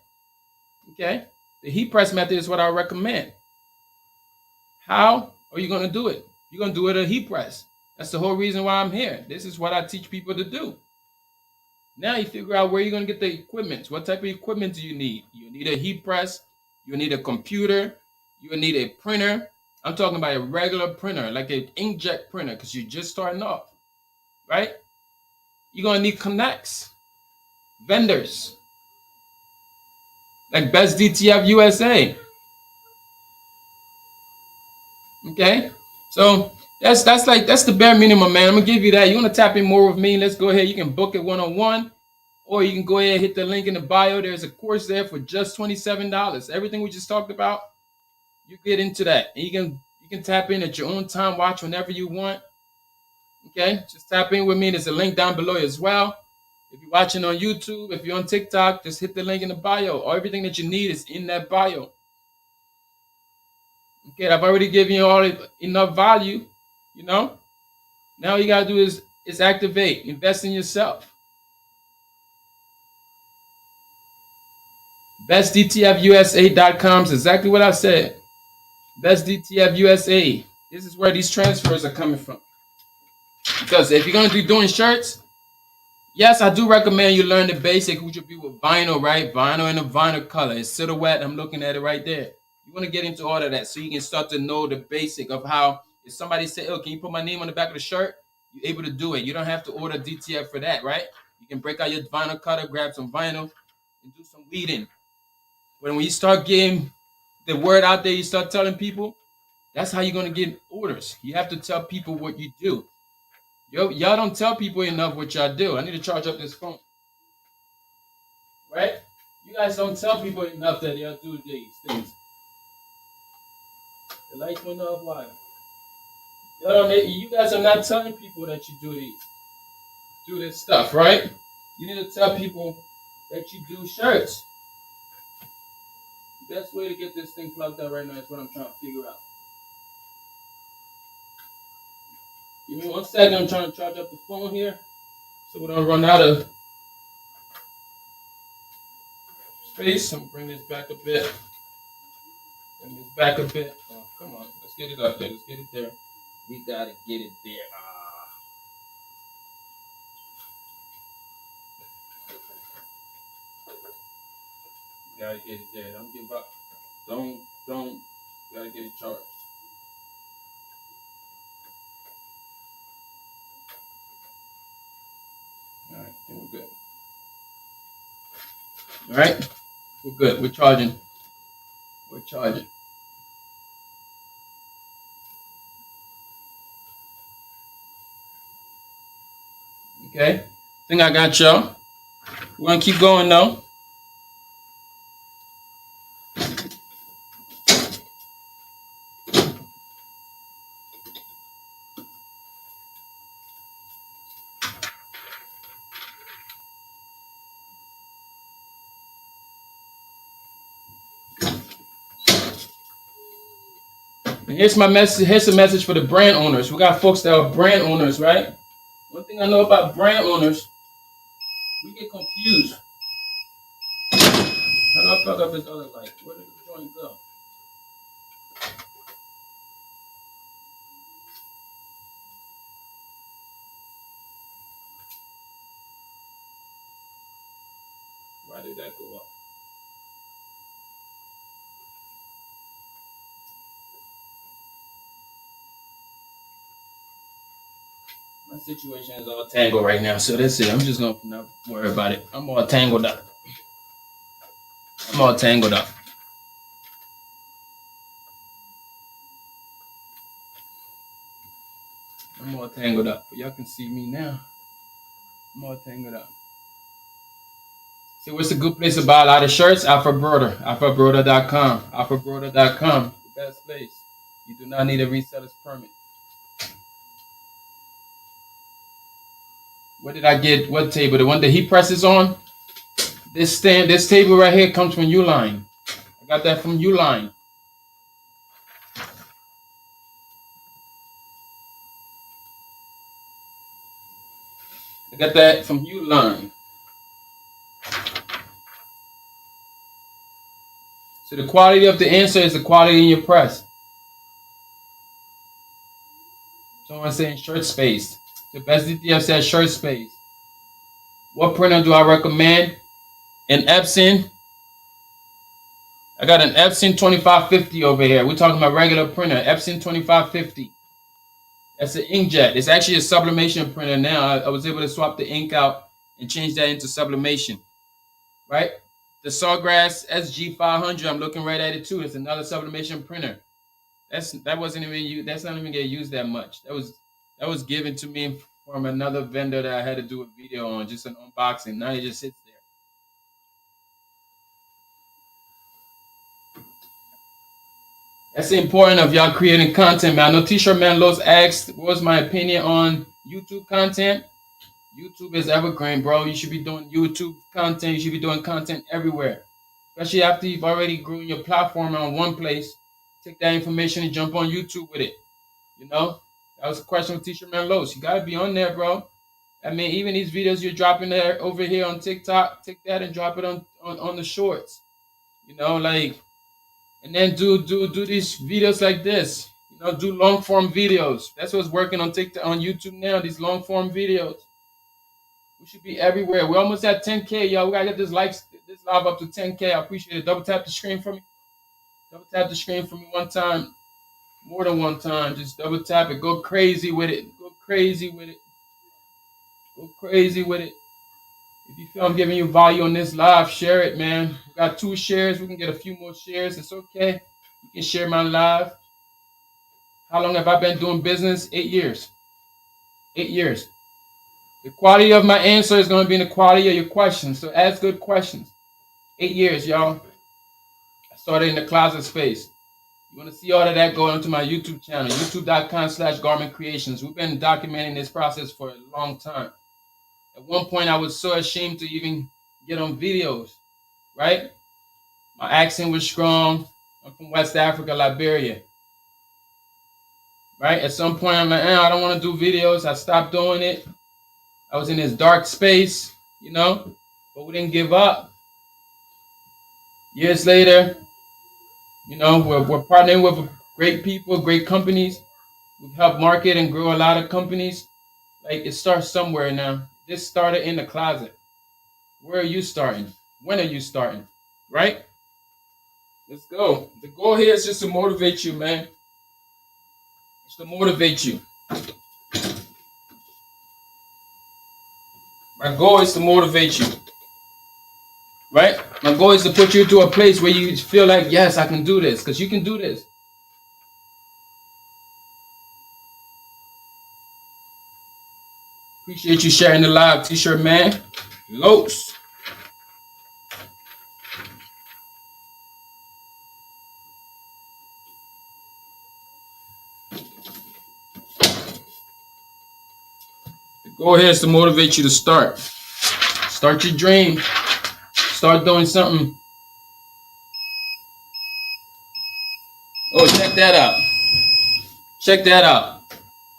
Okay? The heat press method is what I would recommend. How are you going to do it? You're going to do it at a heat press. That's the whole reason why I'm here. This is what I teach people to do. Now you figure out where you're going to get the equipment. What type of equipment do you need? You need a heat press. You need a computer. You need a printer. I'm talking about a regular printer, like an inkjet printer, because you're just starting off, right? You're going to need connects, vendors, like Bestdtf USA. Okay, so that's the bare minimum, man. I'm gonna give you that. You want to tap in more with me? Let's go ahead. You can book it one-on-one, or you can go ahead and hit the link in the bio. There's a course there for just $27. Everything we just talked about, you get into that, and you can tap in at your own time, watch whenever you want. Okay, just tap in with me. There's a link down below as well. If you're watching on YouTube, if you're on TikTok, just hit the link in the bio. Or everything that you need is in that bio. Okay, I've already given you all enough value, you know. Now all you gotta do is activate, invest in yourself. Bestdtfusa.com is exactly what I said. Bestdtfusa. This is where these transfers are coming from. Because if you're gonna be doing shirts, yes, I do recommend you learn the basic, which would be with vinyl, right? Vinyl and a vinyl color. It's silhouette. I'm looking at it right there. You want to get into all of that so you can start to know the basic of how, if somebody say, oh, can you put my name on the back of the shirt? You're able to do it. You don't have to order DTF for that, right? You can break out your vinyl cutter, grab some vinyl, and do some weeding. When you start getting the word out there, you start telling people, that's how you're going to get orders. You have to tell people what you do. Y'all don't tell people enough what y'all do. I need to charge up this phone. Right? You guys don't tell people enough that y'all do these things. The lights went off. Why? You guys are not telling people that you do this stuff, right? You need to tell people that you do shirts. The best way to get this thing plugged up right now is what I'm trying to figure out. Give me 1 second. I'm trying to charge up the phone here so we don't run out of space. I'm gonna bring this back a bit. Bring this back a bit. Oh, come on. Let's get it up there. Let's get it there. We gotta get it there. Gotta get it there. Don't give up. Don't. Gotta get it charged. All right, then we're good. All right, we're good. We're charging. We're charging. Okay, think I got y'all. We're gonna keep going though. And here's my message. Here's a message for the brand owners. We got folks that are brand owners, right? One thing I know about brand owners, we get confused. How do I plug up this other light? Where did the joint go? Why did that go up? My situation is all tangled right now, so that's it. I'm just gonna not worry about it. I'm all tangled up. I'm all tangled up. I'm all tangled up. But y'all can see me now. I'm all tangled up. See, what's a good place to buy a lot of shirts? AlphaBroder. AlphaBroder.com. AlphaBroder.com. The best place. You do not need a reseller's permit. Where did I get what table? The one that he presses on? This table right here comes from Uline. I got that from Uline. I got that from Uline. So the quality of the answer is the quality in your press. Someone saying shirt space. The best DTF says shirt space. What printer do I recommend? An Epson. I got an Epson 2550 over here. We're talking about regular printer. Epson 2550. That's an inkjet. It's actually a sublimation printer now. I was able to swap the ink out and change that into sublimation. Right? The Sawgrass SG500, I'm looking right at it too. It's another sublimation printer. That wasn't even used. That's not even getting used that much. That was given to me from another vendor that I had to do a video on, just an unboxing. Now it just sits there. That's important of y'all creating content, man. I know T-Shirt Man Los asked, what was my opinion on YouTube content? YouTube is evergreen, bro. You should be doing YouTube content. You should be doing content everywhere, especially after you've already grown your platform on one place. Take that information and jump on YouTube with it. You know, that was a question with T-Shirt Man Los. You gotta be on there, bro. I mean, even these videos you're dropping there over here on TikTok, take that and drop it on the shorts. You know, like, and then do these videos like this. You know, do long form videos. That's what's working on TikTok, on YouTube now. These long form videos. We should be everywhere. We're almost at 10K, y'all. We gotta get this live up to 10K. I appreciate it. Double tap the screen for me. Double tap the screen for me one time. More than one time. Just double tap it. Go crazy with it. Go crazy with it. Go crazy with it. If you feel I'm giving you value on this live, share it, man. We got 2 shares. We can get a few more shares. It's okay. You can share my live. How long have I been doing business? 8 years. 8 years. The quality of my answer is going to be in the quality of your questions. So ask good questions. 8 years, y'all. I started in the closet space. You want to see all of that, go onto my YouTube channel, youtube.com/Garment Creations. We've been documenting this process for a long time. At one point, I was so ashamed to even get on videos, right? My accent was strong. I'm from West Africa, Liberia. Right? At some point, I'm like, I don't want to do videos. I stopped doing it. I was in this dark space, you know, but we didn't give up. Years later, you know, we're partnering with great people, great companies. We've helped market and grow a lot of companies. Like, it starts somewhere now. This started in the closet. Where are you starting? When are you starting? Right? Let's go. The goal here is just to motivate you, man. It's to motivate you. My goal is to motivate you. Right? My goal is to put you to a place where you feel like, yes, I can do this, because you can do this. Appreciate you sharing the live, T-Shirt Man. Los. The goal here is to motivate you to start. Start your dream. Start doing something. Oh, check that out. Check that out.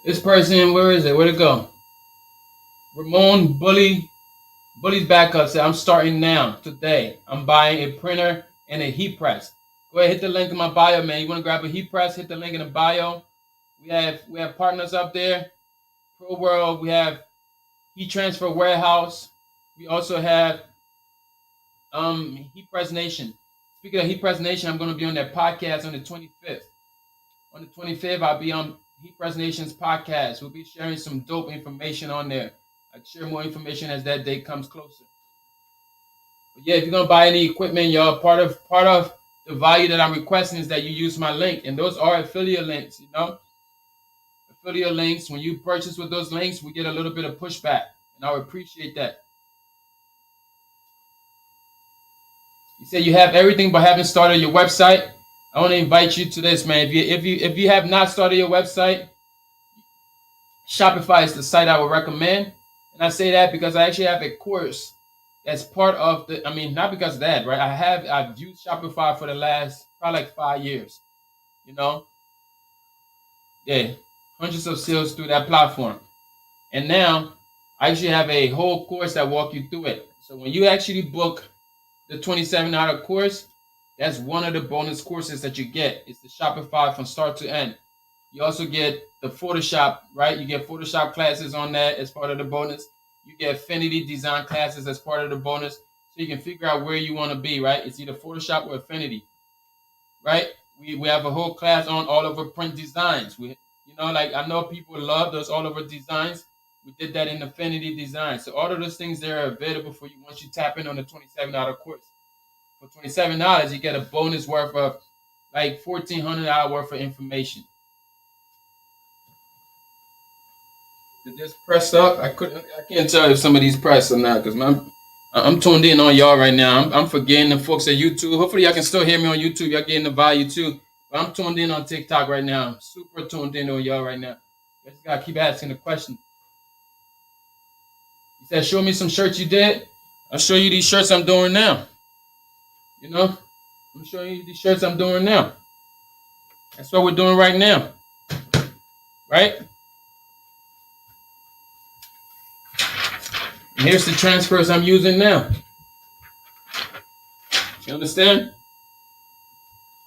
This person, where is it? Where'd it go? Ramon Bully's backup said, I'm starting now, today. I'm buying a printer and a heat press. Go ahead, hit the link in my bio, man. You want to grab a heat press, hit the link in the bio. We have partners up there. Pro World, we have Heat Transfer Warehouse. We also have Heat Press Nation. Speaking of Heat Press Nation, I'm going to be on their podcast on the 25th. On the 25th, I'll be on Heat Press Nation's podcast. We'll be sharing some dope information on there. I'll share more information as that day comes closer. But yeah, if you're gonna buy any equipment, y'all, part of the value that I'm requesting is that you use my link, and those are affiliate links. You know, affiliate links. When you purchase with those links, we get a little bit of pushback, and I would appreciate that. You said you have everything but haven't started your website. I want to invite you to this, man. If you have not started your website, Shopify is the site I would recommend. And I say that because I actually have a course that's part of the, I mean, not because of that, right? I've used Shopify for the last probably like 5 years, you know? Yeah, hundreds of sales through that platform. And now I actually have a whole course that walk you through it. So when you actually book the $27 course, that's one of the bonus courses that you get. It's the Shopify from start to end. You also get the Photoshop, right? You get Photoshop classes on that as part of the bonus. You get Affinity design classes as part of the bonus. So you can figure out where you want to be, right? It's either Photoshop or Affinity, right? We have a whole class on all over print designs. Like I know people love those all over designs. We did that in Affinity design. So all of those things there are available for you once you tap in on the $27 course. For $27, you get a bonus worth of like $1,400 worth of information. Did this press up? I can't tell if some of these press or not because I'm tuned in on y'all right now. I'm forgetting the folks at YouTube. Hopefully y'all can still hear me on YouTube. Y'all getting the value too. But I'm tuned in on TikTok right now. I'm super tuned in on y'all right now. I just gotta keep asking the question. You said, show me some shirts you did. I'll show you these shirts I'm doing now. You know, I'm showing you these shirts I'm doing now. That's what we're doing right now. Right? And here's the transfers I'm using now. You understand?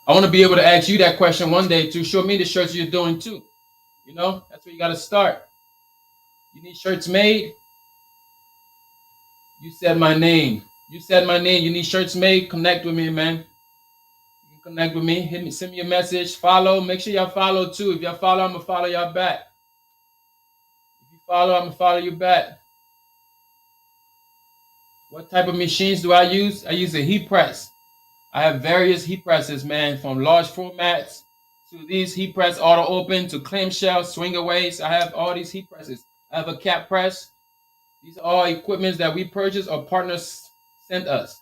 I want to be able to ask you that question one day to show me the shirts you're doing too. You know, that's where you got to start. You need shirts made? You said my name. You said my name. You need shirts made? Connect with me, man. You can connect with me. Hit me, send me a message. Follow. Make sure y'all follow too. If y'all follow, I'm going to follow y'all back. If you follow, I'm going to follow you back. What type of machines do I use? I use a heat press. I have various heat presses, man, from large formats to these heat press auto open to clamshell swingaways. I have all these heat presses. I have a cap press. These are all equipments that we purchased or partners sent us.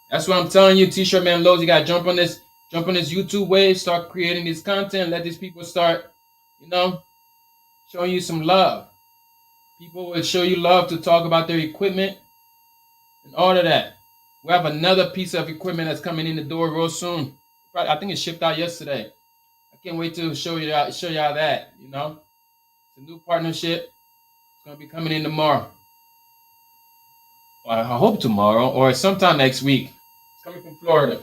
That's what I'm telling you, T-shirt man Lowe's. You gotta jump on this YouTube wave, start creating this content, let these people start, showing you some love. People will show you love to talk about their equipment and all of that. We have another piece of equipment that's coming in the door real soon. I think it shipped out yesterday. I can't wait to show y'all that. It's a new partnership. It's gonna be coming in tomorrow. Well, I hope tomorrow or sometime next week. It's coming from Florida.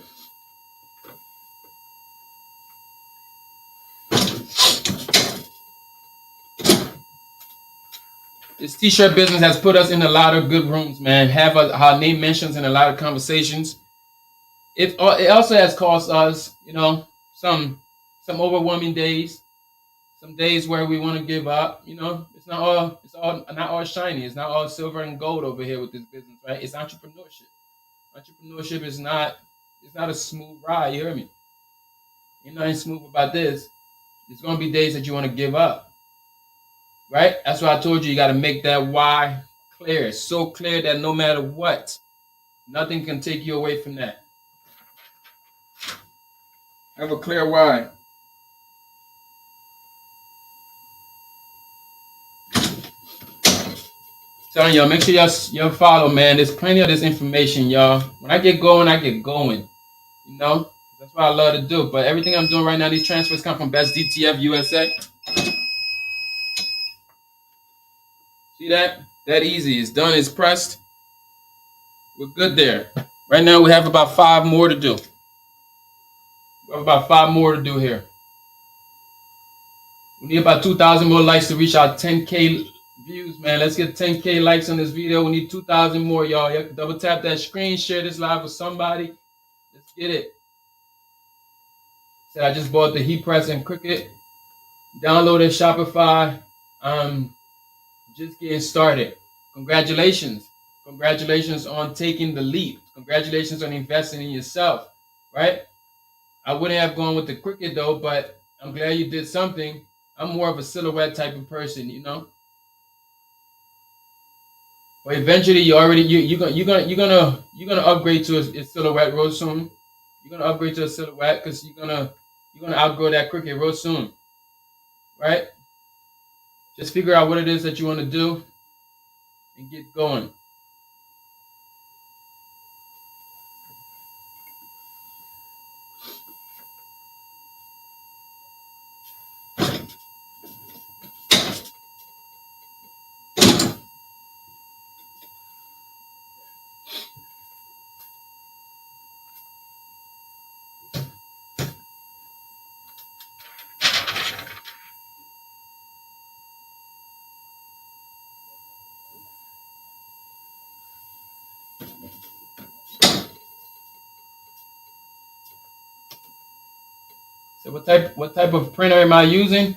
This t-shirt business has put us in a lot of good rooms, man. Have our name mentions in a lot of conversations. It also has caused us, some overwhelming days, some days where we want to give up. It's not all shiny. It's not all silver and gold over here with this business, right? It's entrepreneurship. Entrepreneurship is not a smooth ride. You hear me? Ain't nothing smooth about this. There's gonna be days that you want to give up. Right? That's why I told you got to make that why clear. It's so clear that no matter what, nothing can take you away from that. Have a clear why. Telling y'all, make sure y'all follow, man. There's plenty of this information, y'all. When I get going, I get going. That's what I love to do. But everything I'm doing right now, these transfers come from Bestdtf USA. See that? That easy. It's done. It's pressed. We're good there. Right now, we have about 5 more to do. We have about 5 more to do here. We need about 2,000 more likes to reach our 10K views, man. Let's get 10K likes on this video. We need 2,000 more, y'all. You double tap that screen, share this live with somebody. Let's get it. So I just bought the heat press and Cricut. Downloaded Shopify. Just getting started. Congratulations. Congratulations on taking the leap. Congratulations on investing in yourself, right? I wouldn't have gone with the Cricut though, but I'm glad you did something. I'm more of a silhouette type of person, you know. But eventually, you're gonna upgrade to a silhouette real soon. You're gonna upgrade to a silhouette because you're gonna outgrow that Cricut real soon, right? Just figure out what it is that you want to do and get going. So what type of printer am I using?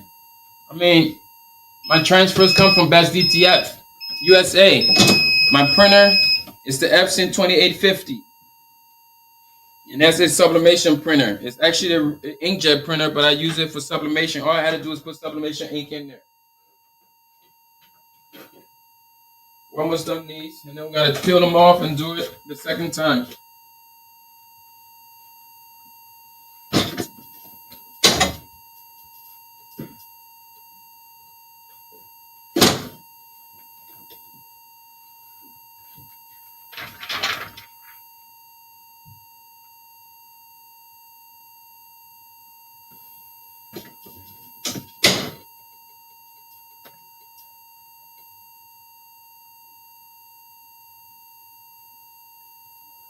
I mean, my transfers come from Bestdtf USA. My printer is the Epson 2850. And that's a sublimation printer. It's actually an inkjet printer, but I use it for sublimation. All I had to do is put sublimation ink in there. We're almost done these, and then we gotta peel them off and do it the second time.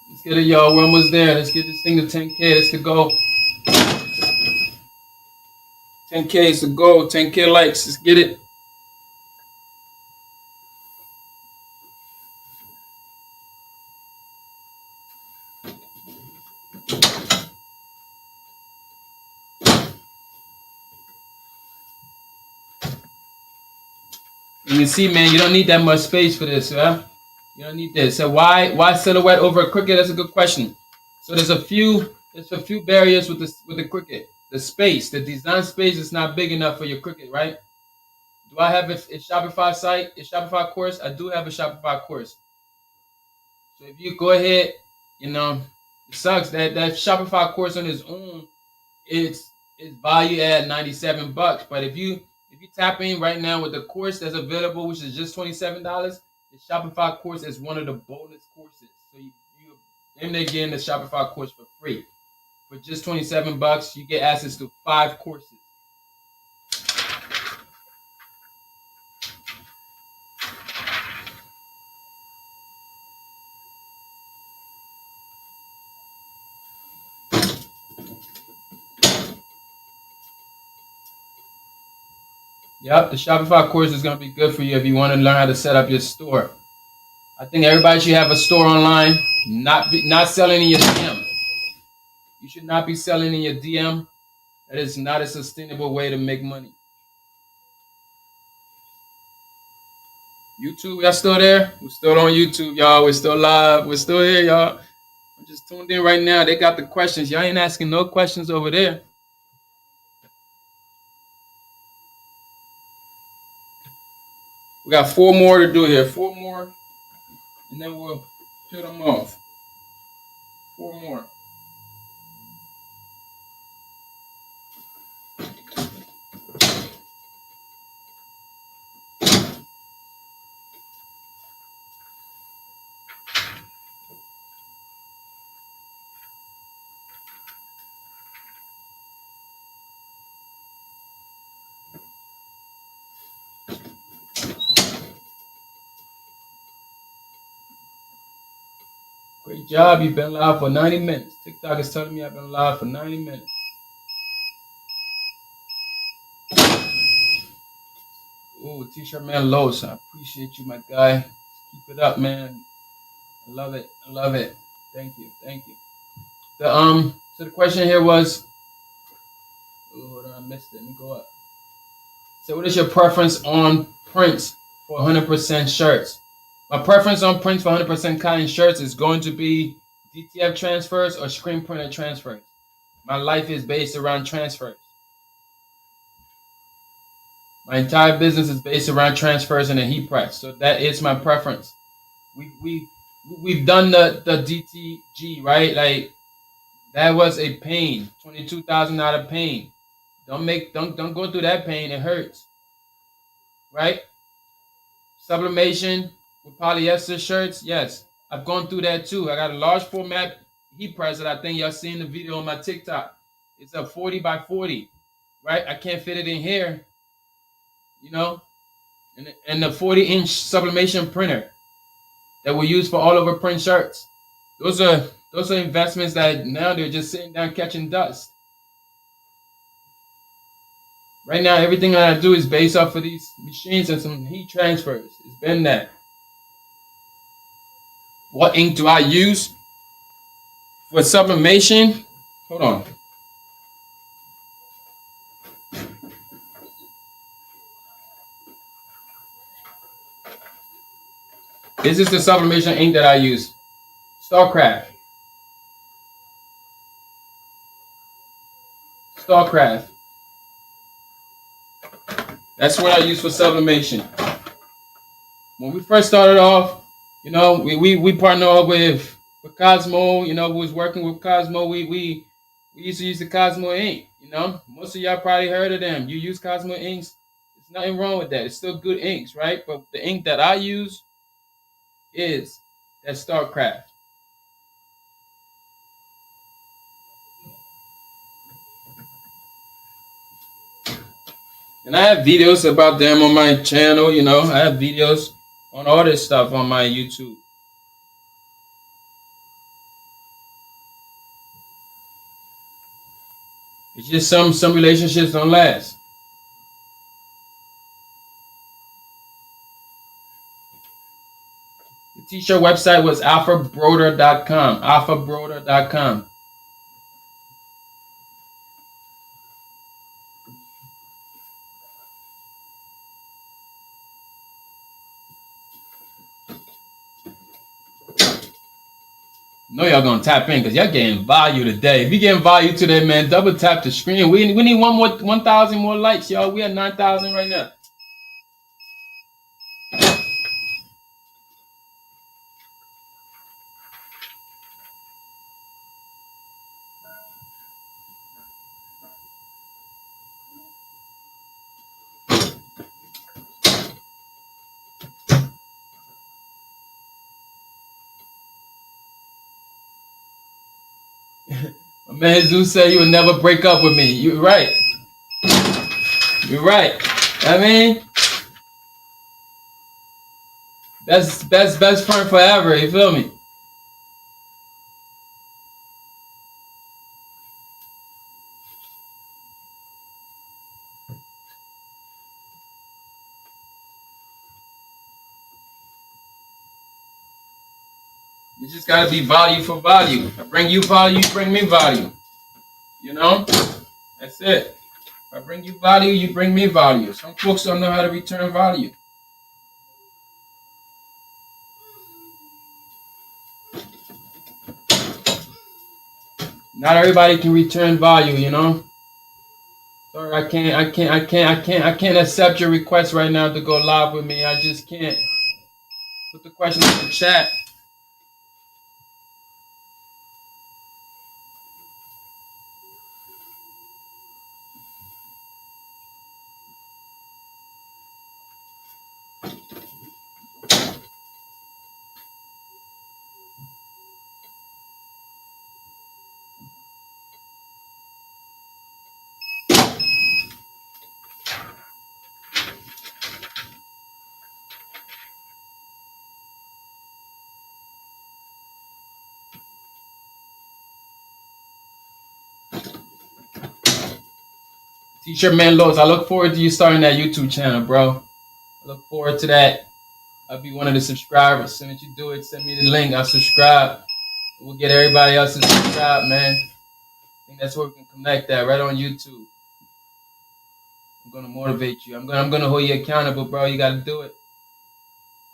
Let's get it, y'all. We're almost there. Let's get this thing to 10K. Let's go. 10K is the goal. 10K likes. Let's get it. You can see, man, you don't need that much space for this, huh? You don't need this. So why silhouette over a Cricut? That's a good question. So there's a few barriers with the Cricut. The space, the design space is not big enough for your Cricut, right? Do I have a Shopify site, a Shopify course? I do have a Shopify course. So if you go ahead, you know, it sucks that Shopify course on its own, it's value at $97. But if you tap in right now with the course that's available, which is just $27, the Shopify course is one of the bonus courses. So you end up getting the Shopify course for free. For just $27, you get access to 5 courses. Yep, the Shopify course is going to be good for you if you want to learn how to set up your store. I think everybody should have a store online, not selling in your DM. You should not be selling in your DM. That is not a sustainable way to make money. YouTube, y'all still there? We're still on YouTube, y'all. We're still live. We're still here, y'all. I'm just tuned in right now. They got the questions. Y'all ain't asking no questions over there. We got 4 more to do here. 4 more. And then we'll peel them off. 4 more. Great job. You've been live for 90 minutes. TikTok is telling me I've been live for 90 minutes. Ooh, T-shirt man Los. I appreciate you, my guy. Keep it up, man. I love it. I love it. Thank you. Thank you. So the question here was, oh, hold on, I missed it. Let me go up. So what is your preference on prints for 100% shirts? My preference on prints for 100% cotton shirts is going to be DTF transfers or screen printed transfers. My life is based around transfers. My entire business is based around transfers and a heat press. So that is my preference. We've done the DTG, right? Like that was a pain, $22,000 pain. Don't go through that pain. It hurts, right? Sublimation with polyester shirts, yes, I've gone through that too. I got a large format heat press that I think y'all seen the video on my TikTok. It's a 40 by 40, right? I can't fit it in here, you know, and the 40-inch sublimation printer that we use for all over print shirts. Those are investments that now they're just sitting down catching dust. Right now, everything that I do is based off of these machines and some heat transfers. It's been that. What ink do I use for sublimation? Hold on. This is the sublimation ink that I use. Starcraft. Starcraft. That's what I use for sublimation. When we first started off, you know, we partnered up with Cosmo. You know, we was working with Cosmo. We used to use the Cosmo ink. You know, most of y'all probably heard of them. You use Cosmo inks. There's nothing wrong with that. It's still good inks, right? But the ink that I use is that Starcraft. And I have videos about them on my channel, you know. I have videos on all this stuff on my YouTube. It's just some relationships don't last. The t-shirt website was alphabroder.com. Alphabroder.com. Know y'all gonna tap in because y'all getting value today. If you getting value today, man, double tap the screen. We need 1,000 more likes, y'all. We at 9,000 right now. My man Zeus said you would never break up with me. You're right. You're right. I mean, best friend forever. You feel me? You just gotta be value for value. I bring you value, you bring me value. You know? That's it. If I bring you value, you bring me value. Some folks don't know how to return value. Not everybody can return value, you know? Sorry, I can't accept your request right now to go live with me. I just can't. Put the question in the chat. T-shirt man Lowe's. I look forward to you starting that YouTube channel, bro. I look forward to that. I'll be one of the subscribers. As soon as you do it, send me the link. I'll subscribe. We'll get everybody else to subscribe, man. I think that's where we can connect that, right on YouTube. I'm gonna motivate you. I'm gonna hold you accountable, bro. You gotta do it.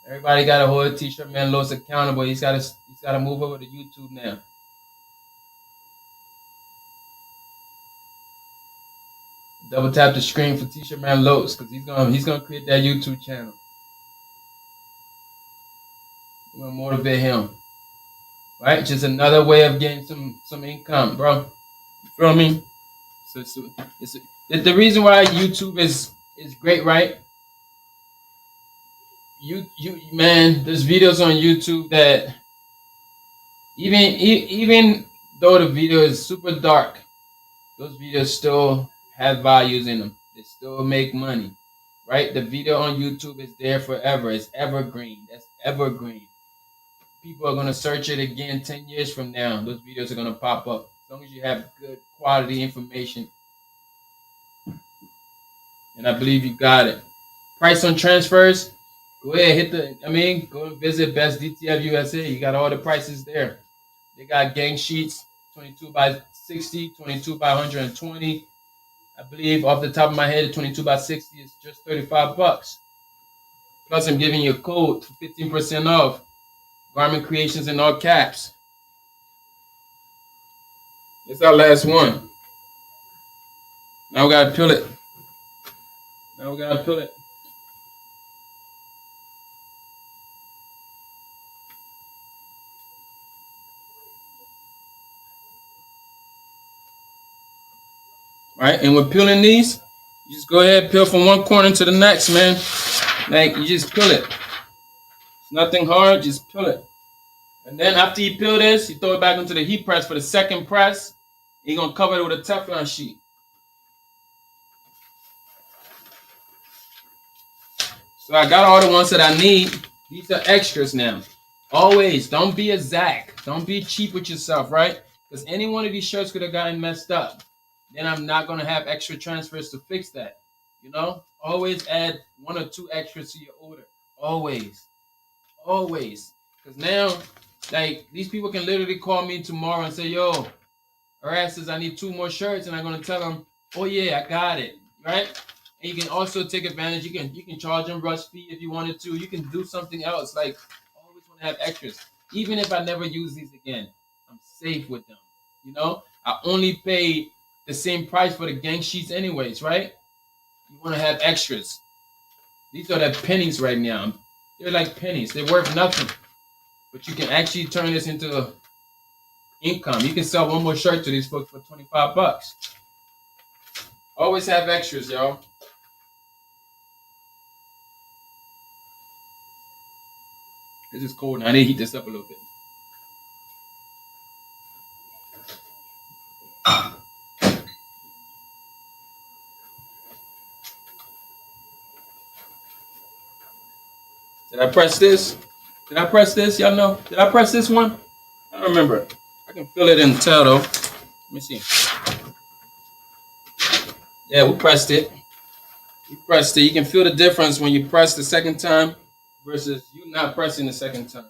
Everybody gotta hold T-shirt man Lowe's accountable. He's gotta move over to YouTube now. Double tap the screen for T-shirt man Lowe's because he's gonna create that YouTube channel. We're gonna motivate him. Right? Just another way of getting some income, bro. You feel me? So the reason why YouTube is great, right? Man, there's videos on YouTube that even though the video is super dark, those videos still have values in them. They still make money, right? The video on YouTube is there forever. It's evergreen. That's evergreen. People are gonna search it again 10 years from now. Those videos are gonna pop up as long as you have good quality information. And I believe you got it. Price on transfers. Go ahead, go and visit Bestdtfusa. You got all the prices there. They got gang sheets, 22 by 60, 22 by 120. I believe off the top of my head, 22 by 60 is just $35. Plus, I'm giving you a code for 15% off. Garment Creations in all caps. It's our last one. Now we gotta peel it. Right, and with peeling these, you just go ahead and peel from one corner to the next, man. Like, you just peel it. It's nothing hard, just peel it. And then after you peel this, you throw it back into the heat press for the second press. You're gonna cover it with a Teflon sheet. So I got all the ones that I need. These are extras now. Always, don't be a Zach. Don't be cheap with yourself, right? Because any one of these shirts could have gotten messed up. Then I'm not going to have extra transfers to fix that. You know? Always add 1 or 2 extras to your order. Always. Always. Because now, like, these people can literally call me tomorrow and say, yo, Erastus, I need 2 more shirts. And I'm going to tell them, oh, yeah, I got it. Right? And you can also take advantage. You can charge them rush fee if you wanted to. You can do something else. Like, I always want to have extras. Even if I never use these again, I'm safe with them. You know? I only pay the same price for the gang sheets anyways, right? You want to have extras. These are the pennies right now. They're like pennies. They're worth nothing. But you can actually turn this into income. You can sell 1 more shirt to these folks for $25. Always have extras, y'all. This is cold now. I need to heat this up a little bit. Did I press this? Y'all know? Did I press this one? I don't remember. I can feel it and tell though. Let me see. Yeah, we pressed it. You can feel the difference when you press the second time versus you not pressing the second time.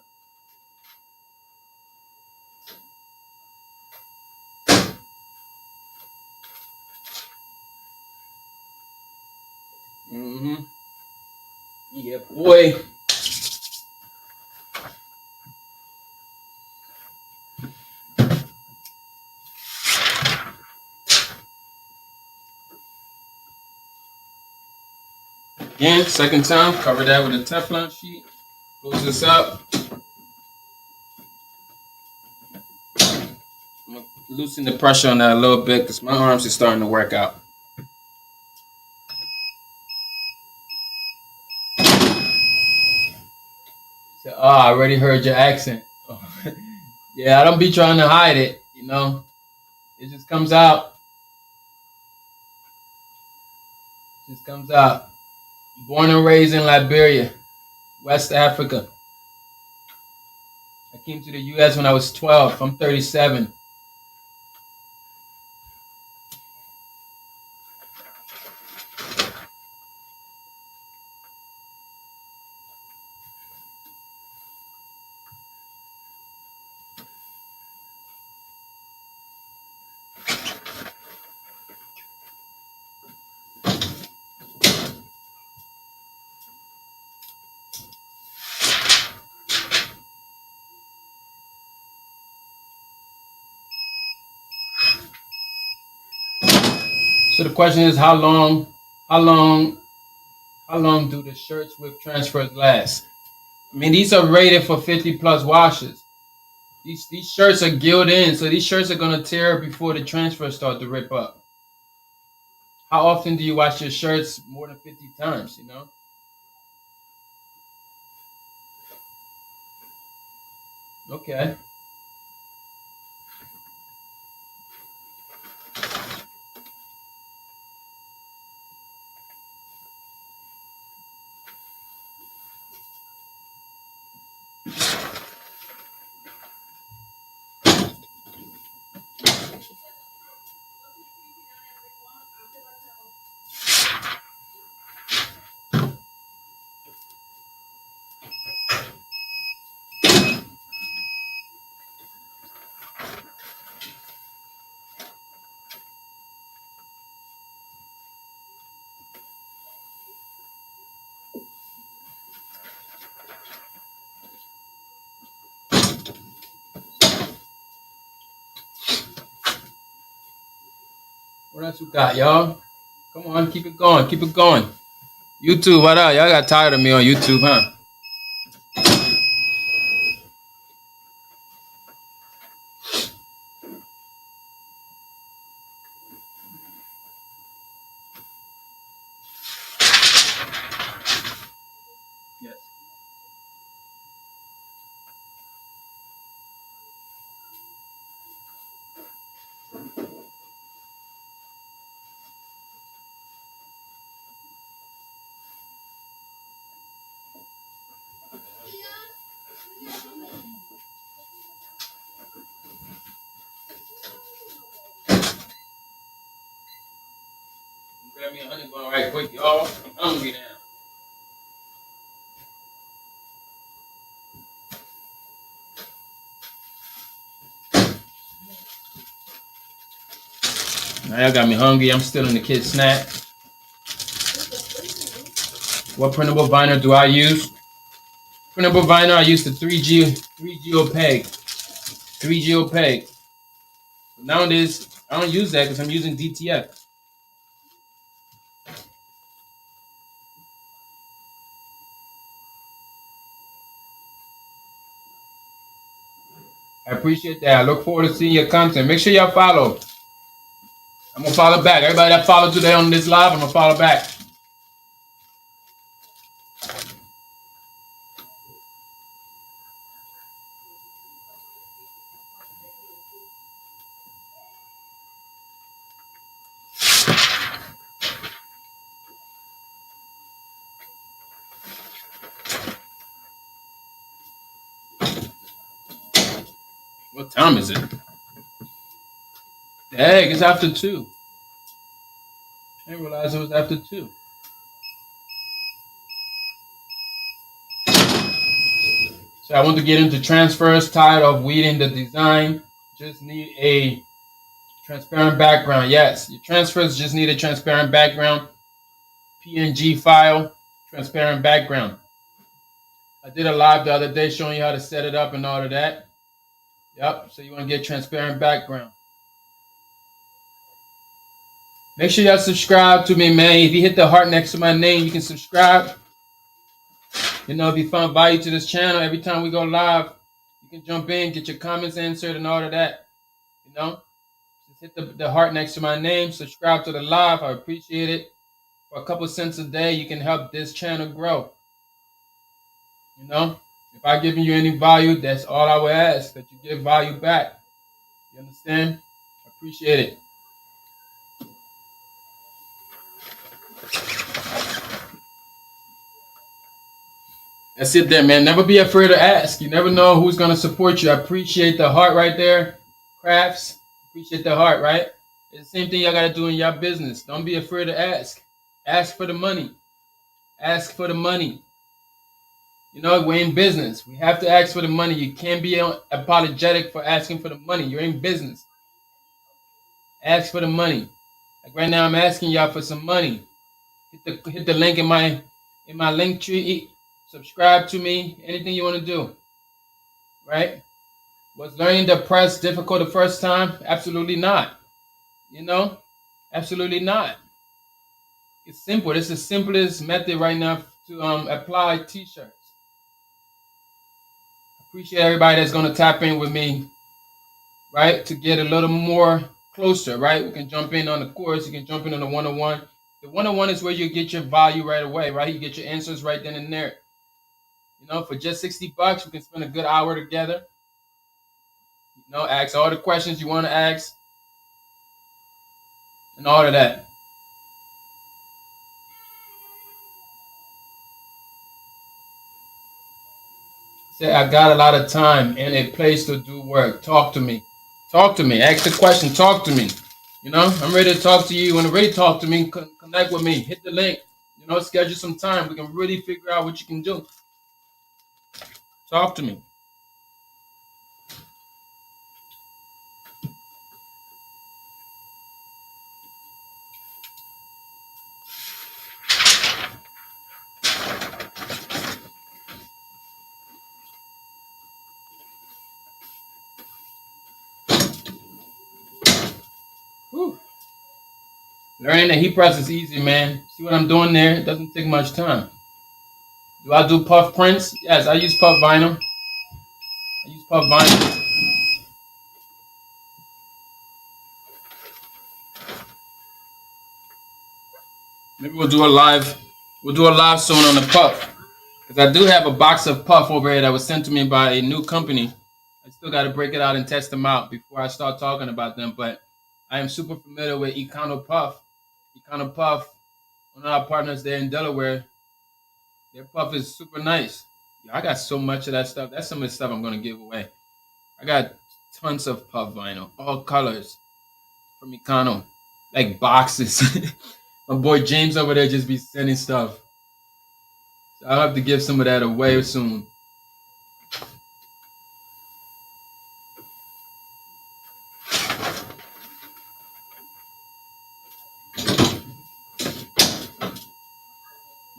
Yeah, boy. Again, second time, cover that with a Teflon sheet. Close this up. I'm gonna loosen the pressure on that a little bit because my arms are starting to work out. So, I already heard your accent. Yeah, I don't be trying to hide it, you know. It just comes out. Born and raised in Liberia, West Africa. I came to the U.S. when I was 12. I'm 37. So the question is, how long do the shirts with transfers last? I mean, these are rated for 50 plus washes. These shirts are gilled in, so these shirts are gonna tear before the transfers start to rip up. How often do you wash your shirts? More than 50 times, you know? Okay. What else you got, y'all? Come on, keep it going, keep it going. YouTube, what up? Y'all got tired of me on YouTube, huh? Yes. Grab me a honey bun right quick, y'all. I'm hungry now. Now y'all got me hungry. I'm still in the kids' snack. What printable binder do I use? Printable binder, I use the 3G opaque. 3G opaque. Nowadays, I don't use that because I'm using DTF. I appreciate that. I look forward to seeing your content. Make sure y'all follow. I'm gonna follow back. Everybody that followed today on this live, I'm gonna follow back. What time is it? Dang, it's after 2. I didn't realize it was after 2. So I want to get into transfers, tired of weeding the design. Just need a transparent background. Yes, your transfers just need a transparent background. PNG file, transparent background. I did a live the other day showing you how to set it up and all of that. Yep, so you want to get transparent background. Make sure y'all subscribe to me, man. If you hit the heart next to my name, you can subscribe. You know, if you found value to this channel, every time we go live, you can jump in, get your comments answered and all of that. You know, just hit the heart next to my name, subscribe to the live. I appreciate it. For a couple cents a day, you can help this channel grow. You know, if I giving you any value, that's all I would ask, that you give value back. You understand? I appreciate it. That's it there, man. Never be afraid to ask. You never know who's going to support you. I appreciate the heart right there. Crafts. Appreciate the heart, right? It's the same thing y'all gotta do in your business. Don't be afraid to ask. Ask for the money. Ask for the money. You know, we're in business. We have to ask for the money. You can't be apologetic for asking for the money. You're in business. Ask for the money. Like right now, I'm asking y'all for some money. Hit the link in my link tree. Subscribe to me. Anything you want to do, right? Was learning the press difficult the first time? Absolutely not. You know, absolutely not. It's simple. It's the simplest method right now to apply t-shirts. Appreciate everybody that's going to tap in with me, right? To get a little more closer, right? We can jump in on the course. You can jump in on the one-on-one. The one-on-one is where you get your value right away, right? You get your answers right then and there. You know, for just $60, we can spend a good hour together. You know, ask all the questions you want to ask and all of that. Say, I got a lot of time and a place to do work. Talk to me. Talk to me. Ask the question. Talk to me. You know, I'm ready to talk to you. When you're ready to talk to me, connect with me. Hit the link. You know, schedule some time. We can really figure out what you can do. Talk to me. Whew. Learning the heat press is easy, man. See what I'm doing there? It doesn't take much time. Do I do puff prints? Yes, I use puff vinyl. I use puff vinyl. Maybe we'll do a live. We'll do a live soon on the puff. Because I do have a box of puff over here that was sent to me by a new company. I still got to break it out and test them out before I start talking about them. But I am super familiar with Econo Puff. Econo Puff, one of our partners there in Delaware, their puff is super nice. Yeah, I got so much of that stuff. That's some of the stuff I'm going to give away. I got tons of puff vinyl, all colors from Econo, like boxes. My boy James over there just be sending stuff. So I'll have to give some of that away soon.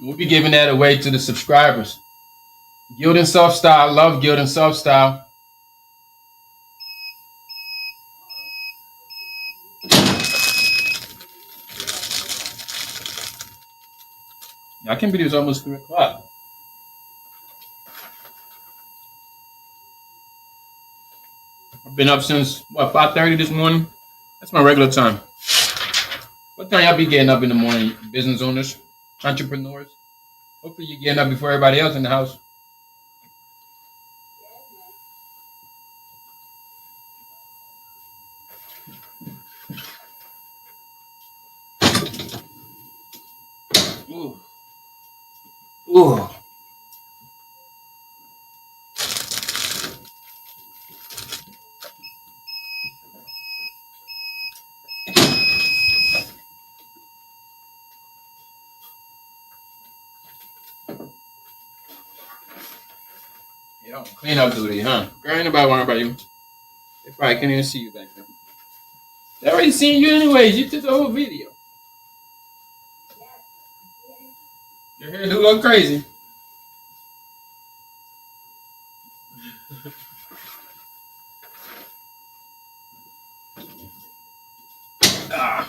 We'll be giving that away to the subscribers. Guild and Soft Style. I love Guild and Soft Style. I can't believe it's almost 3 o'clock. I've been up since, 5:30 this morning? That's my regular time. What time y'all be getting up in the morning, business owners, entrepreneurs? Hopefully you're getting up before everybody else in the house. Ooh. Ooh. Yo, clean up duty, huh? Girl, ain't nobody worrying about you. They probably can't even see you back there. They already seen you anyways. You did the whole video. Your hair do look crazy. Ah.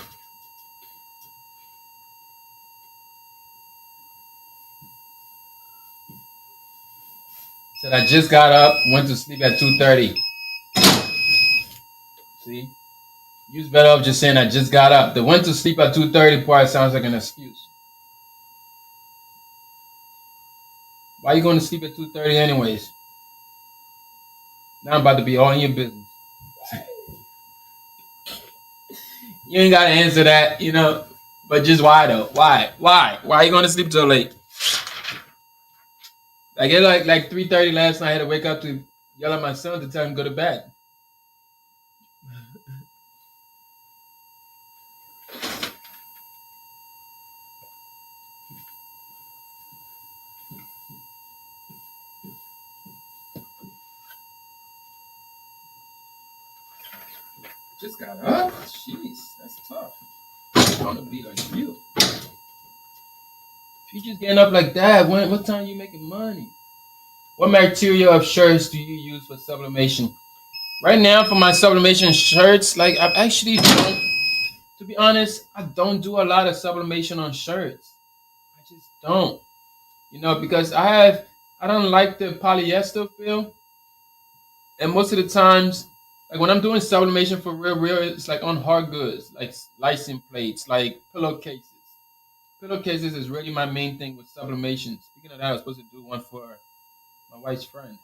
Said I just got up, went to sleep at 2:30. See? Use better off just saying I just got up. The went to sleep at 2:30 part sounds like an excuse. Why are you going to sleep at 2:30 anyways? Now I'm about to be all in your business. You ain't got to answer that, you know. But just why though? Why? Why? Why are you going to sleep so late? I get like 3:30 last night. I had to wake up to yell at my son to tell him to go to bed. Just got up? Jeez, that's tough. I want to be like you. If you just getting up like that, what time you making money? What material of shirts do you use for sublimation? Right now, for my sublimation shirts, like I actually don't, to be honest, I don't do a lot of sublimation on shirts. I just don't, because I don't like the polyester feel. And most of the times, like when I'm doing sublimation for real, it's like on hard goods, like license plates, like pillowcases. Pillowcases is really my main thing with sublimation. Speaking of that, I was supposed to do one for my wife's friend.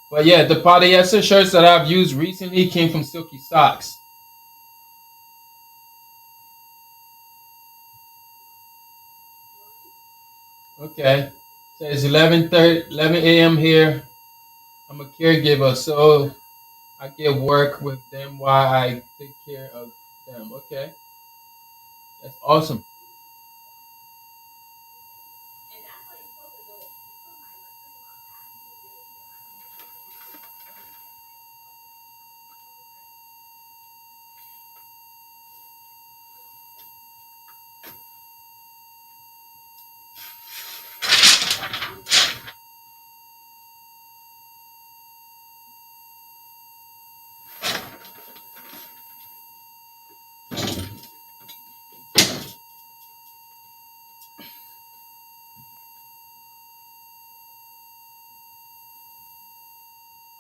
But yeah, the polyester shirts that I've used recently came from Silky Socks. Okay. So it's 11 a.m. here. I'm a caregiver, so I get work with them while I take care of them. Okay. That's awesome.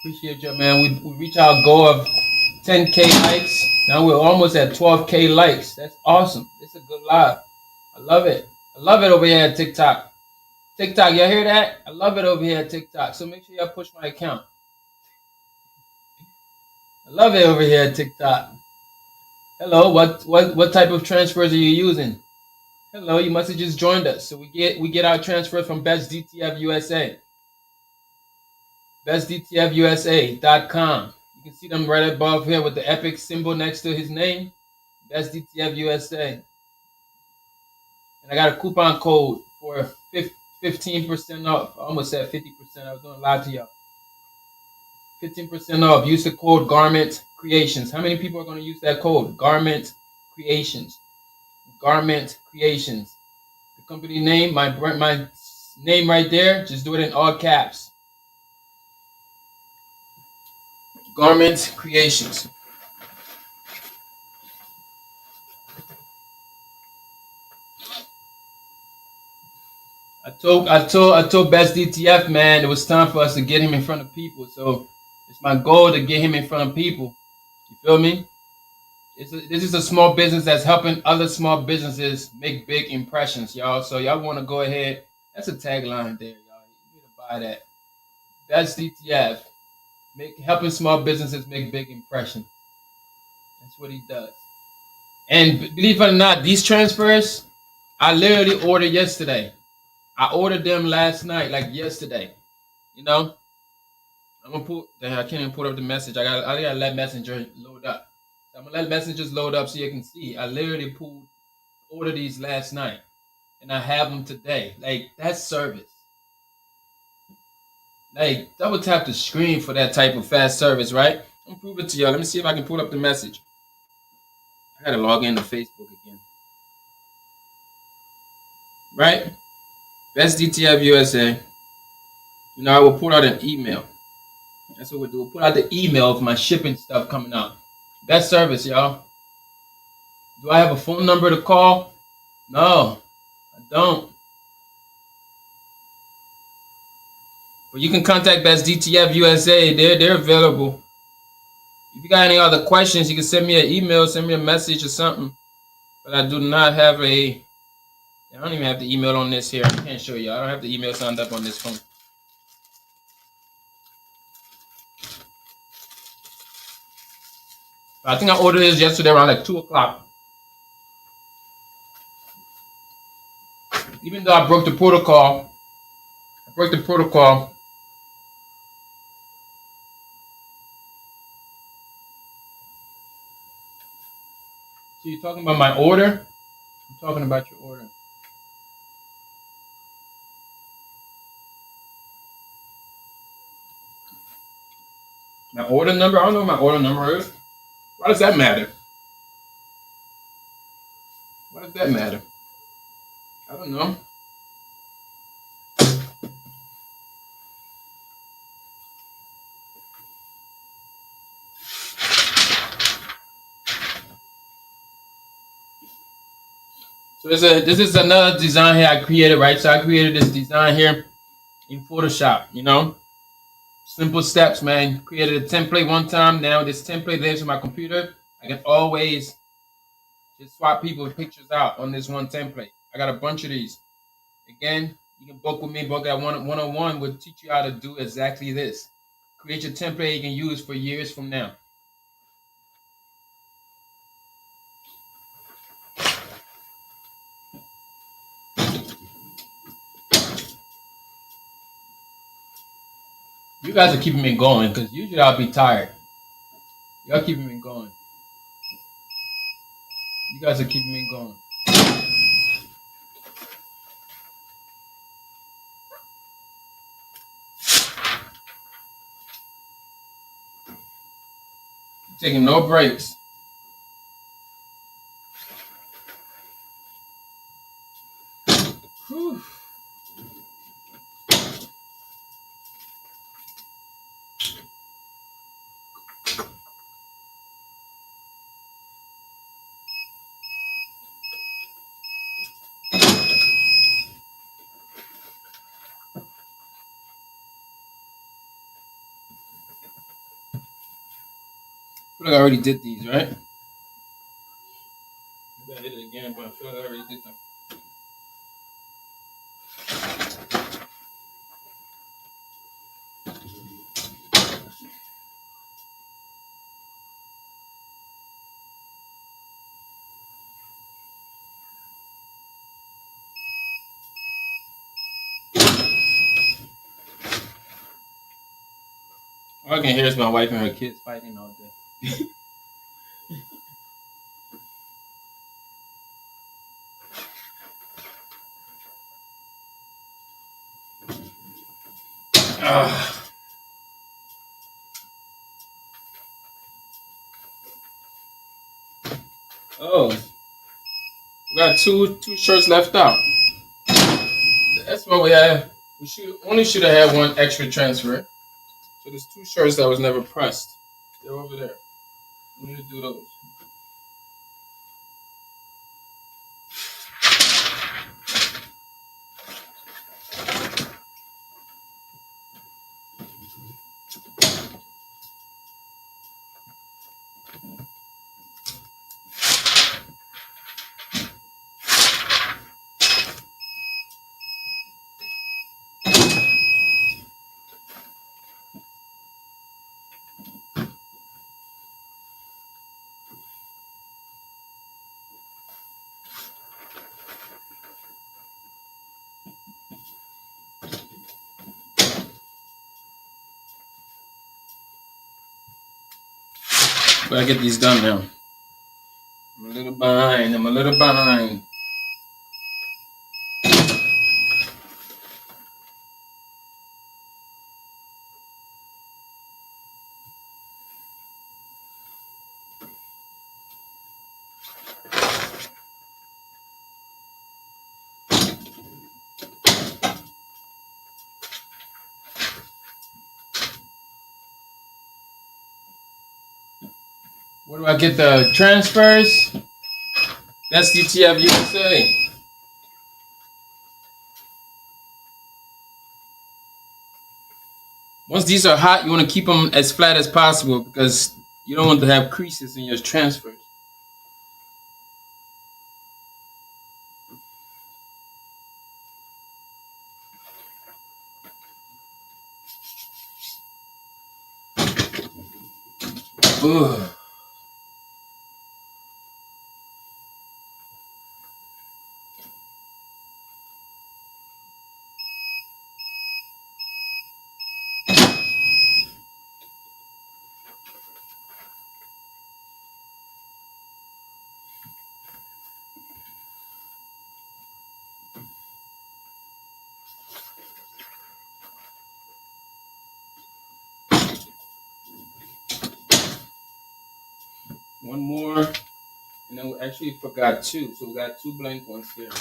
Appreciate you, man. We reach our goal of 10K likes. Now we're almost at 12K likes. That's awesome. It's a good live. I love it. I love it over here at TikTok. TikTok, y'all hear that? I love it over here at TikTok. So make sure y'all push my account. I love it over here at TikTok. Hello, what type of transfers are you using? Hello, you must have just joined us. So we get our transfers from Bestdtf USA. Bestdtfusa.com. You can see them right above here with the epic symbol next to his name. Bestdtf USA. And I got a coupon code for 15% off. I almost said 50%. I was going to lie to y'all. 15% off. Use the code Garment Creations. How many people are going to use that code? Garment Creations. Garment Creations. The company name, my name right there. Just do it in all caps. Garment Creations. I told Best DTF, man, it was time for us to get him in front of people. So it's my goal to get him in front of people. You feel me? This is a small business that's helping other small businesses make big impressions, y'all. So y'all want to go ahead. That's a tagline there, y'all. You need to buy that. Best DTF, helping small businesses make big impressions. That's what he does. And believe it or not, these transfers, I literally ordered yesterday. I ordered them last night, like yesterday. You know, I'm gonna put. I can't even put up the message. I gotta let Messenger load up. So I'm gonna let messengers load up so you can see. I literally ordered these last night, and I have them today. Like that's service. Like double tap the screen for that type of fast service, right? I'm gonna prove it to y'all. Let me see if I can pull up the message. I gotta log into Facebook again. Right? Best DTF USA. I will put out an email. That's what we'll do. We'll put out the email of my shipping stuff coming out. Best service, y'all. Do I have a phone number to call? No, I don't. But you can contact Best DTF USA. They're available. If you got any other questions, you can send me an email, send me a message or something. But I do not have I don't even have the email on this here. I can't show you. I don't have the email signed up on this phone. But I think I ordered this yesterday around like 2 o'clock. Even though I broke the protocol, So you're talking about my order? I'm talking about your order. My order number? I don't know what my order number is. Why does that matter? Why does that matter? I don't know. So this is another design here I created, right? So I created this design here in Photoshop, you know? Simple steps, man. Created a template one time. Now this template lives on my computer. I can always just swap people's pictures out on this one template. I got a bunch of these. Again, you can book with me. Book at 101 will teach you how to do exactly this. Create your template you can use for years from now. You guys are keeping me going because usually I'll be tired. Y'all keeping me going. You guys are keeping me going. Taking no breaks. Whew. I feel like I already did these, right? Maybe I did it again, but I feel like I already did them. All I can hear is my wife and her kids fighting all day. Oh, we got two shirts left out. That's what we have. We should have had one extra transfer. So there's two shirts that was never pressed. They're over there. We need to do those. Gotta get these done now. I'm a little behind. Where do I get the transfers? That's DTF USA. Once these are hot, you want to keep them as flat as possible because you don't want to have creases in your transfers. Ugh. One more, and then we actually forgot two, so we got two blank ones here.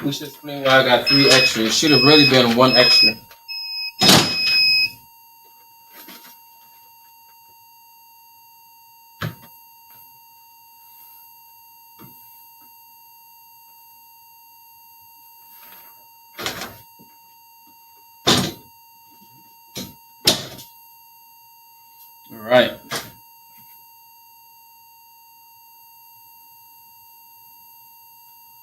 We should explain why I got three extra. It should have really been one extra. All right.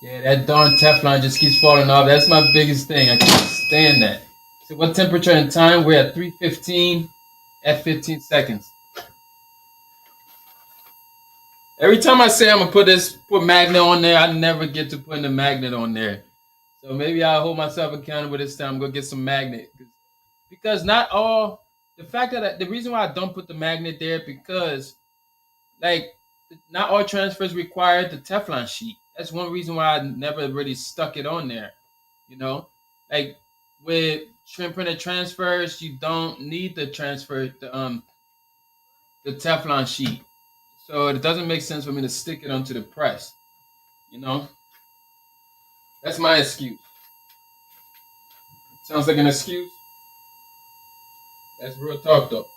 Yeah, that darn Teflon just keeps falling off. That's my biggest thing. I can't stand that. So what temperature and time? We're at 3:15 at 15 seconds. Every time I say I'm gonna put magnet on there, I never get to putting the magnet on there. So maybe I'll hold myself accountable this time. I'm gonna get some magnet because not all the fact that the reason why I don't put the magnet there because like not all transfers require the Teflon sheet. That's one reason why I never really stuck it on there. You know, like with shrimp printed transfers, you don't need the Teflon sheet. So it doesn't make sense for me to stick it onto the press. You know, that's my excuse. Sounds like an excuse. That's real talk though.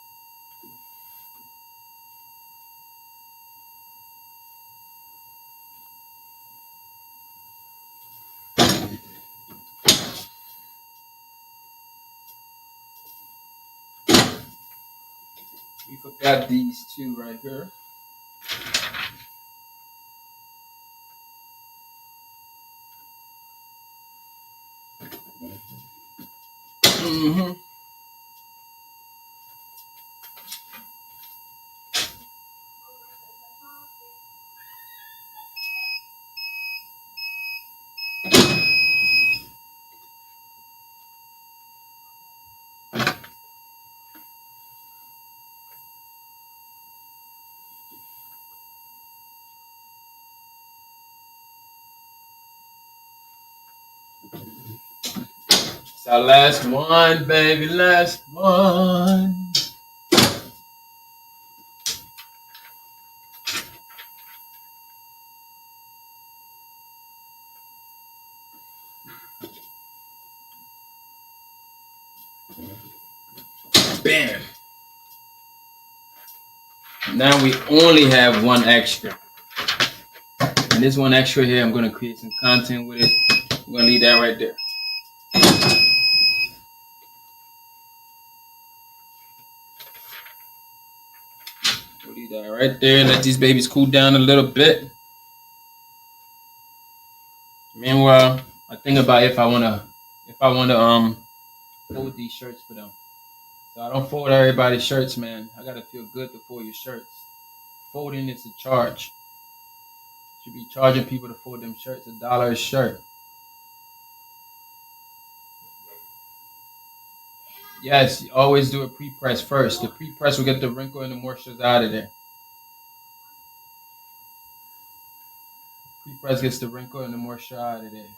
We forgot these two right here. Mm-hmm. It's our last one, baby, last one. Bam. Now we only have one extra. And this one extra here, I'm going to create some content with it. I'm going to leave that right there. We'll leave that right there. Let these babies cool down a little bit. Meanwhile, I think about if I wanna fold these shirts for them. So I don't fold everybody's shirts, man. I gotta feel good to fold your shirts. Folding is a charge. Should be charging people to fold them shirts $1 a shirt. Yes, always do a pre-press first. The pre-press will get the wrinkle and the moisture out of there. Pre-press gets the wrinkle and the moisture out of there.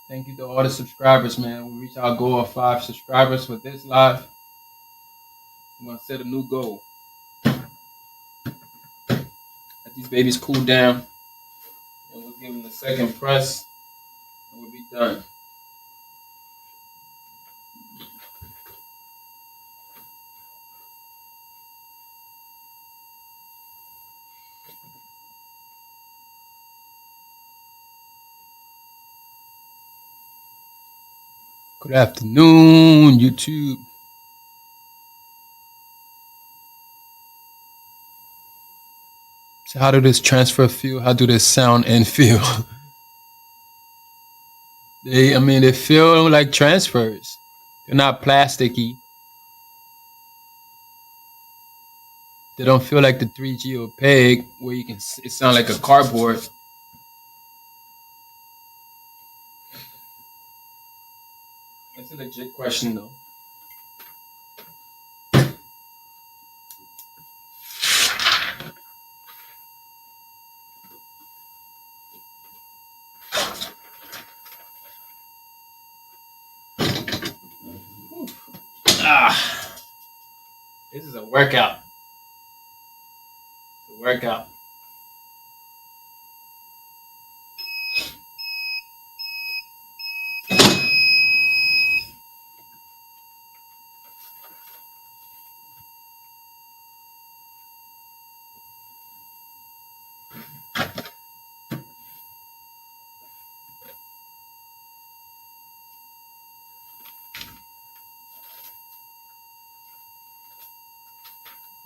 Thank you to all the subscribers, man. We reached our goal of 5 subscribers for this live. I'm gonna set a new goal. Let these babies cool down. And we'll give them the second press. And we'll be done. Good afternoon, YouTube. So how do this transfer feel? How do this sound and feel? They feel like transfers. They're not plasticky. They don't feel like the 3G opaque where you can it sound like a cardboard. That's a legit question though. This is a workout. the workout.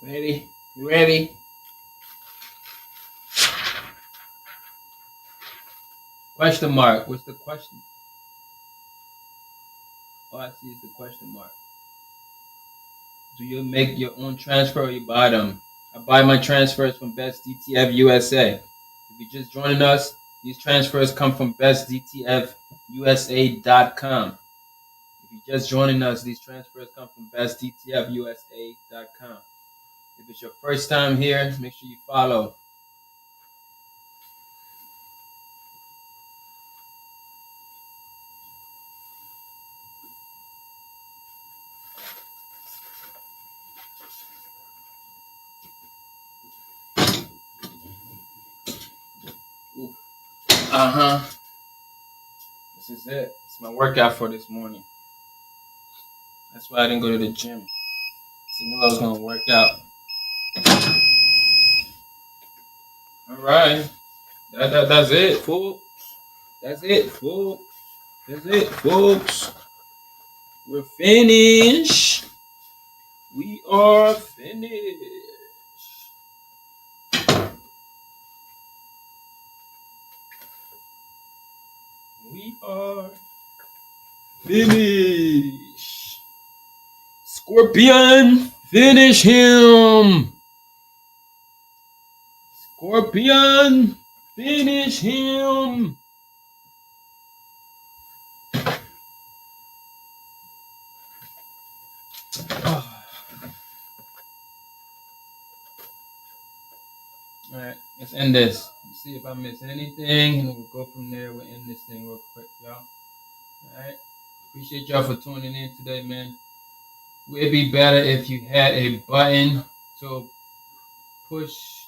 Ready? You ready? Question mark. What's the question? All I see is the question mark. Do you make your own transfer or you buy them? I buy my transfers from Bestdtf USA. If you're just joining us, these transfers come from Bestdtfusa.com. If you're just joining us, these transfers come from Bestdtfusa.com. If it's your first time here, make sure you follow. This is it. It's my workout for this morning. That's why I didn't go to the gym. Because I knew I was going to work out. All right. That's it, folks. That's it, folks. That's it, folks. We're finished. We are finished. We are finished. Scorpion, finish him. Scorpion, finish him. All right, let's end this. Let's see if I miss anything, and we'll go from there. We'll end this thing real quick, y'all. All right. Appreciate y'all for tuning in today, man. Would it be better if you had a button to push?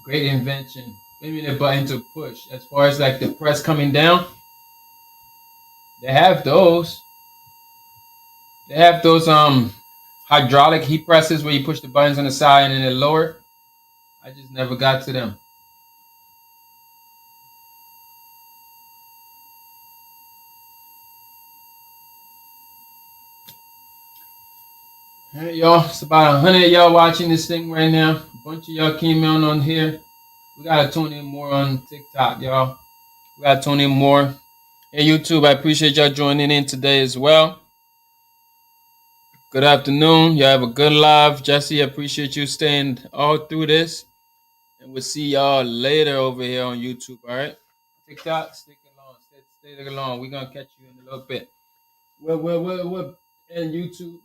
Great invention. Maybe the button to push. As far as like the press coming down, they have those. They have those hydraulic heat presses where you push the buttons on the side and then lower. I just never got to them. All right, y'all. It's about 100 of y'all watching this thing right now. A bunch of y'all came on here. We gotta tune in more on TikTok, y'all. We gotta tune in more. Hey, YouTube, I appreciate y'all joining in today as well. Good afternoon. Y'all have a good live. Jesse, I appreciate you staying all through this. And we'll see y'all later over here on YouTube, all right? TikTok, stick along. Stay along. We're going to catch you in a little bit. Well, and YouTube.